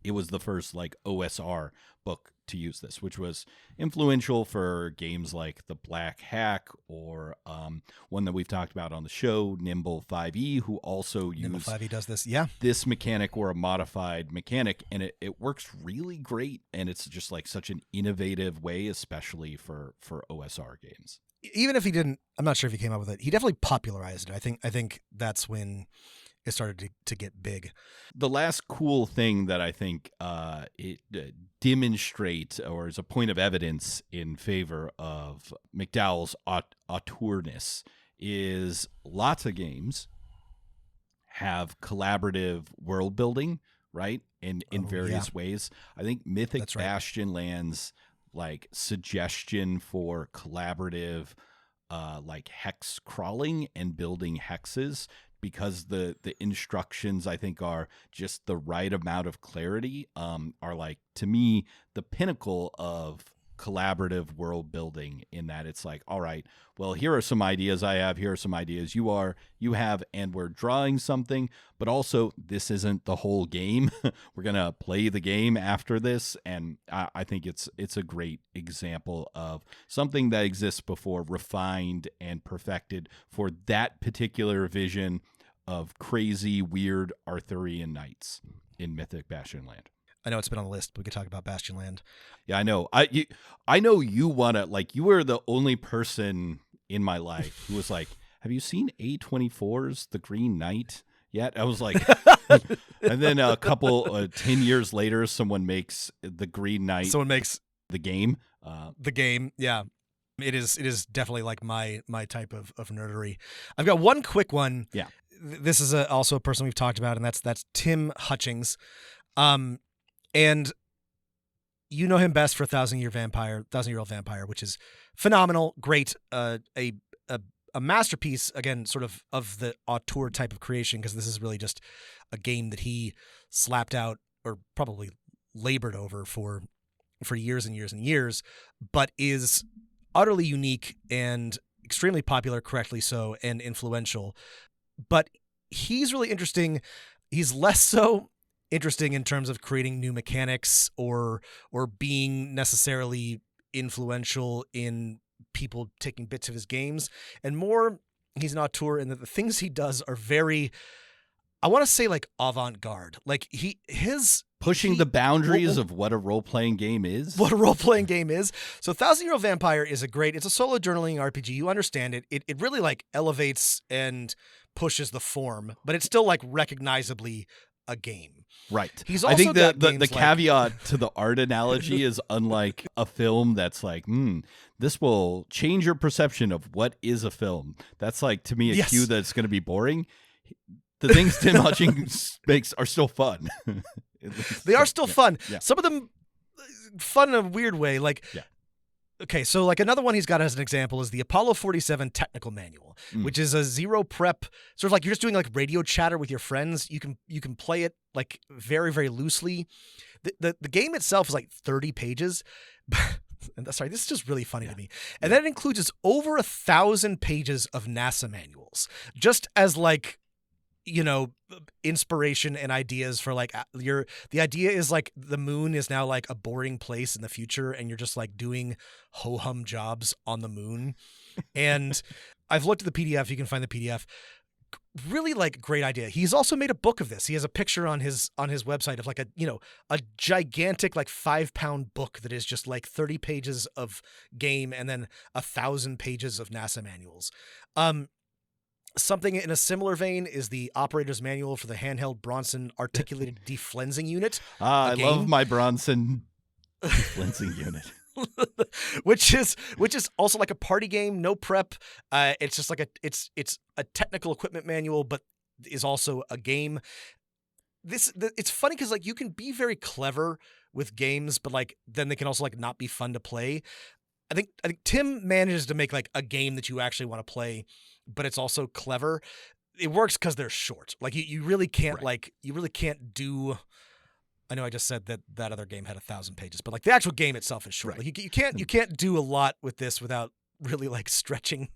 it was the first like OSR book to use this, which was influential for games like The Black Hack, or one that we've talked about on the show, Nimble 5e, who also Nimble use 5e does this, this mechanic or a modified mechanic, and it works really great, and it's just like such an innovative way, especially for OSR games. Even if he didn't, I'm not sure if he came up with it, he definitely popularized it. I think that's when it started to get big. The last cool thing that I think it demonstrates, or is a point of evidence in favor of McDowall's auteurness, is lots of games have collaborative world building, right? In various ways. I think Mythic Bastion Lands like suggestion for collaborative like hex crawling and building hexes, because the instructions, I think, are just the right amount of clarity, are like, to me, the pinnacle of collaborative world building, in that it's like, all right, well, here are some ideas I have, here are some ideas you have, and we're drawing something, but also this isn't the whole game. We're going to play the game after this, and I think it's a great example of something that exists before, refined and perfected for that particular vision of crazy, weird Arthurian knights in Mythic Bastion Land. I know it's been on the list, but we could talk about Bastion Land. Yeah, I know. I know you want to, like, you were the only person in my life who was like, have you seen A24's The Green Knight yet? I was like, and then a couple, 10 years later, someone makes The Green Knight. Someone makes the game. The game, yeah. It is definitely like my type of nerdery. I've got one quick one. Yeah. This is also a person we've talked about, and that's Tim Hutchings. And you know him best for 1,000-Year Old Vampire, which is phenomenal, great, a masterpiece, again, sort of the auteur type of creation, because this is really just a game that he slapped out, or probably labored over for years and years and years, but is utterly unique and extremely popular, correctly so, and influential. But he's really interesting. He's less so interesting in terms of creating new mechanics or being necessarily influential in people taking bits of his games, and more, he's an auteur in that the things he does are very, I want to say, like, avant-garde. Like, his pushing the boundaries of what a role-playing game is. What a role-playing game is. So 1,000-Year Old Vampire is it's a solo journaling RPG. You understand it. It really, like, elevates and pushes the form, but it's still, like, recognizably a game. Right. He's also I think the like, caveat to the art analogy is, unlike a film that's like, this will change your perception of what is a film. That's like, to me, a cue that it's going to be boring. The things Tim Hutchings makes are still fun. They are still fun. Yeah. Some of them fun in a weird way. Like, okay, so like another one he's got as an example is the Apollo 47 Technical Manual, which is a zero prep, sort of like you're just doing like radio chatter with your friends. You can play it like very, very loosely. The game itself is like 30 pages. And sorry, this is just really funny to me. And then it includes over 1,000 pages of NASA manuals, just as like, you know, inspiration and ideas for like the idea is like the moon is now like a boring place in the future, and you're just like doing ho-hum jobs on the moon. And I've looked at the PDF. You can find the PDF. really like great idea. He's also made a book of this. He has a picture on his website of like a gigantic like 5-pound book that is just like 30 pages of game and then 1,000 pages of NASA manuals. Something in a similar vein is the operator's manual for the handheld Bronson articulated deflensing unit. I love my Bronson deflensing unit. which is also like a party game, no prep. It's just like it's a technical equipment manual, but is also a game. It's funny because like you can be very clever with games, but like then they can also like not be fun to play. I think Tim manages to make like a game that you actually want to play, but it's also clever. It works because they're short. Like you really can't you really can't do. I know I just said that other game had 1,000 pages, but like the actual game itself is short. Right. Like you can't do a lot with this without really like stretching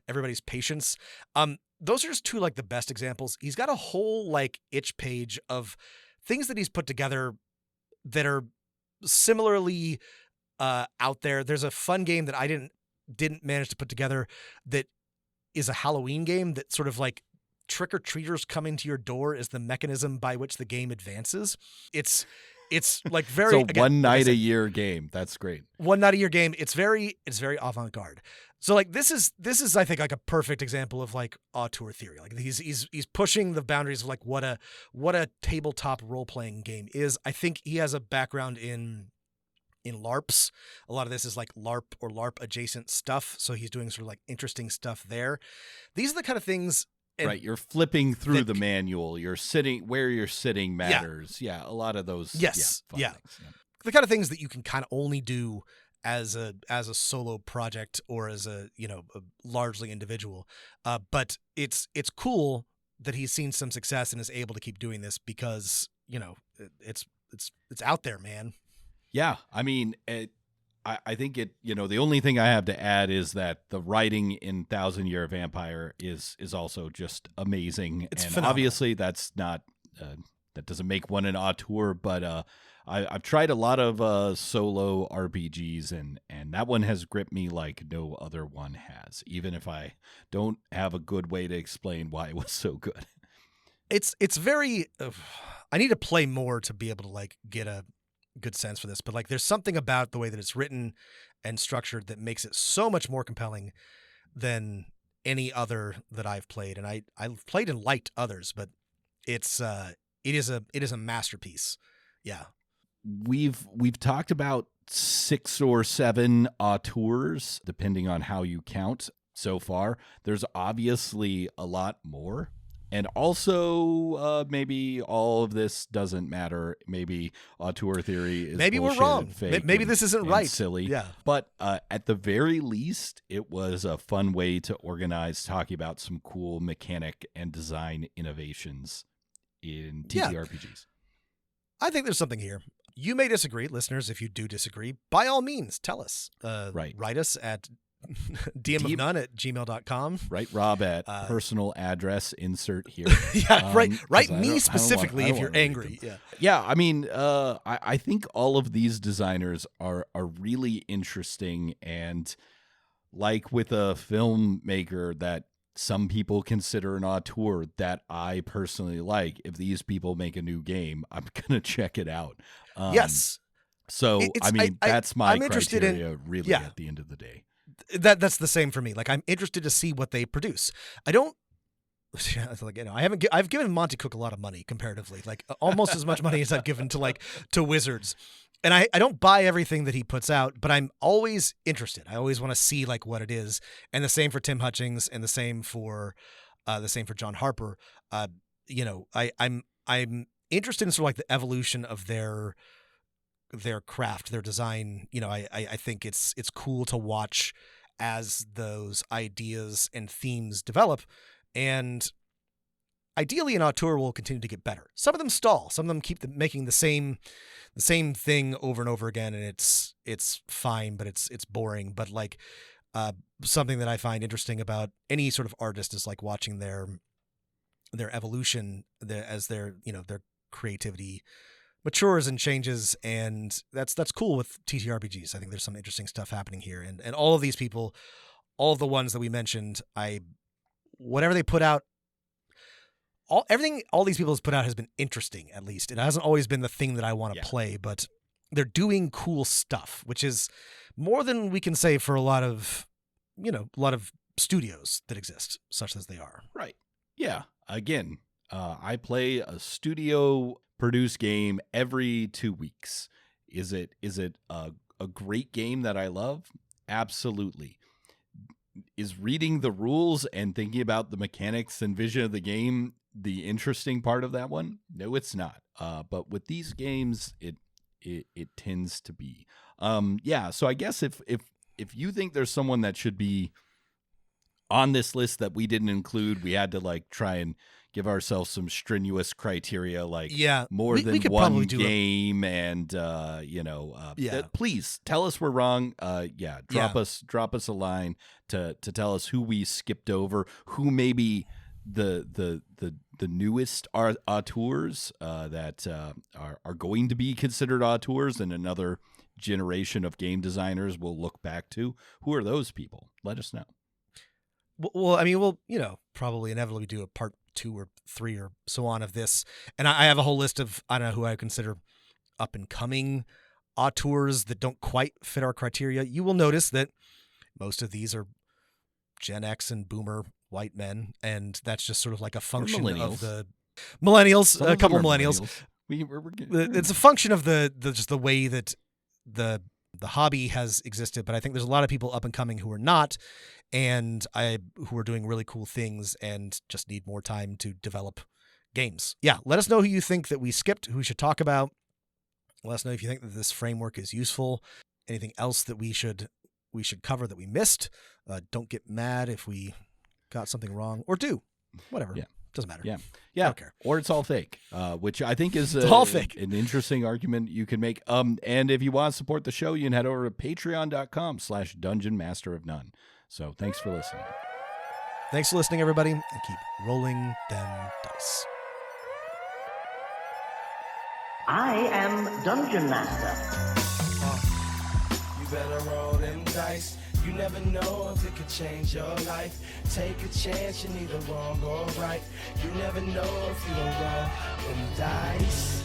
everybody's patience. Those are just two like the best examples. He's got a whole like itch page of things that he's put together that are similarly out there. There's a fun game that I didn't manage to put together that is a Halloween game that sort of like trick-or-treaters coming to your door is the mechanism by which the game advances. It's like very so again, one night a year game. That's great. One night a year game. It's very avant-garde. So like this is I think like a perfect example of like auteur theory. Like he's pushing the boundaries of like what a tabletop role-playing game is. I think he has a background in LARPs. A lot of this is like LARP or LARP adjacent stuff. So he's doing sort of like interesting stuff there. These are the kind of things. Right, you're flipping through the manual. You're sitting where you're sitting matters. Yeah, a lot of those. Yes, fun things. Yeah. The kind of things that you can kind of only do as a solo project or as a largely individual. But it's cool that he's seen some success and is able to keep doing this because it's out there, man. Yeah, I mean, I think the only thing I have to add is that the writing in 1,000 Year Vampire is also just amazing. It's and phenomenal. Obviously that's not, that doesn't make one an auteur, but I've tried a lot of solo RPGs and that one has gripped me like no other one has, even if I don't have a good way to explain why it was so good. It's very, I need to play more to be able to like get a good sense for this, but like there's something about the way that it's written and structured that makes it so much more compelling than any other that I've played. And I've played and liked others, but it is a masterpiece. Yeah. We've talked about 6 or 7 auteurs, depending on how you count so far. There's obviously a lot more. And also, maybe all of this doesn't matter. Maybe auteur theory is maybe we're wrong. Maybe this isn't right. Silly. Yeah. But at the very least, it was a fun way to organize talking about some cool mechanic and design innovations in TTRPGs. I think there's something here. You may disagree, listeners. If you do disagree, by all means, tell us. Write us at dmofnone@gmail.com. Right, Rob, at personal address insert here. Yeah, write me specifically if you're angry. Yeah. I mean, I think all of these designers are really interesting, and like with a filmmaker that some people consider an auteur that I personally like, if these people make a new game, I'm gonna check it out. Yes. So that's my criteria really at the end of the day. That's the same for me. Like I'm interested to see what they produce. I don't I've given Monte Cook a lot of money comparatively, like almost as much money as I've given to Wizards. And I don't buy everything that he puts out, but I'm always interested. I always want to see like what it is. And the same for Tim Hutchings and the same for John Harper. I'm interested in sort of like the evolution of their craft, their design. I think it's cool to watch as those ideas and themes develop, and ideally an auteur will continue to get better. Some of them stall, some of them keep making the same thing over and over again, and it's fine, but it's boring. But like something that I find interesting about any sort of artist is like watching their evolution as their creativity matures and changes, and that's cool with TTRPGs. I think there's some interesting stuff happening here, and all of these people, all of the ones that we mentioned, whatever they put out, everything all these people has put out has been interesting. At least it hasn't always been the thing that I want to play, but they're doing cool stuff, which is more than we can say for a lot of studios that exist, such as they are. Right. Yeah. Again, I play a studio-produced game every 2 weeks. Is it a great game that I love? Absolutely. Is reading the rules and thinking about the mechanics and vision of the game the interesting part of that one? No, it's not. But with these games, it tends to be. So I guess if you think there's someone that should be on this list that we didn't include, we had to like try and give ourselves some strenuous criteria, like more than one game, and please tell us we're wrong. Drop us a line to tell us who we skipped over, who maybe the newest auteurs that are going to be considered auteurs, and another generation of game designers will look back to. Who are those people? Let us know. Well, I mean, we'll probably inevitably do a part 2 or 3 or so on of this, and I have a whole list of, I don't know, who I consider up and coming auteurs that don't quite fit our criteria. You will notice that most of these are Gen X and Boomer white men, and that's just sort of like a function of the millennials. A couple of millennials. It's a function of just the way that the hobby has existed, but I think there's a lot of people up and coming who are not, and who are doing really cool things and just need more time to develop games. Yeah, let us know who you think that we skipped, who we should talk about. Let us know if you think that this framework is useful. Anything else that we should cover that we missed. Don't get mad if we got something wrong, or do. Whatever. Yeah. Doesn't matter. Yeah. I don't care. Or it's all fake, which I think is all fake. An interesting argument you can make. And if you want to support the show, you can head over to patreon.com/Dungeon Master of None. So thanks for listening. Thanks for listening, everybody, and keep rolling them dice. I am Dungeon Master. You better roll them dice. You never know if it could change your life. Take a chance, you're neither wrong or right. You never know if you don't roll them dice.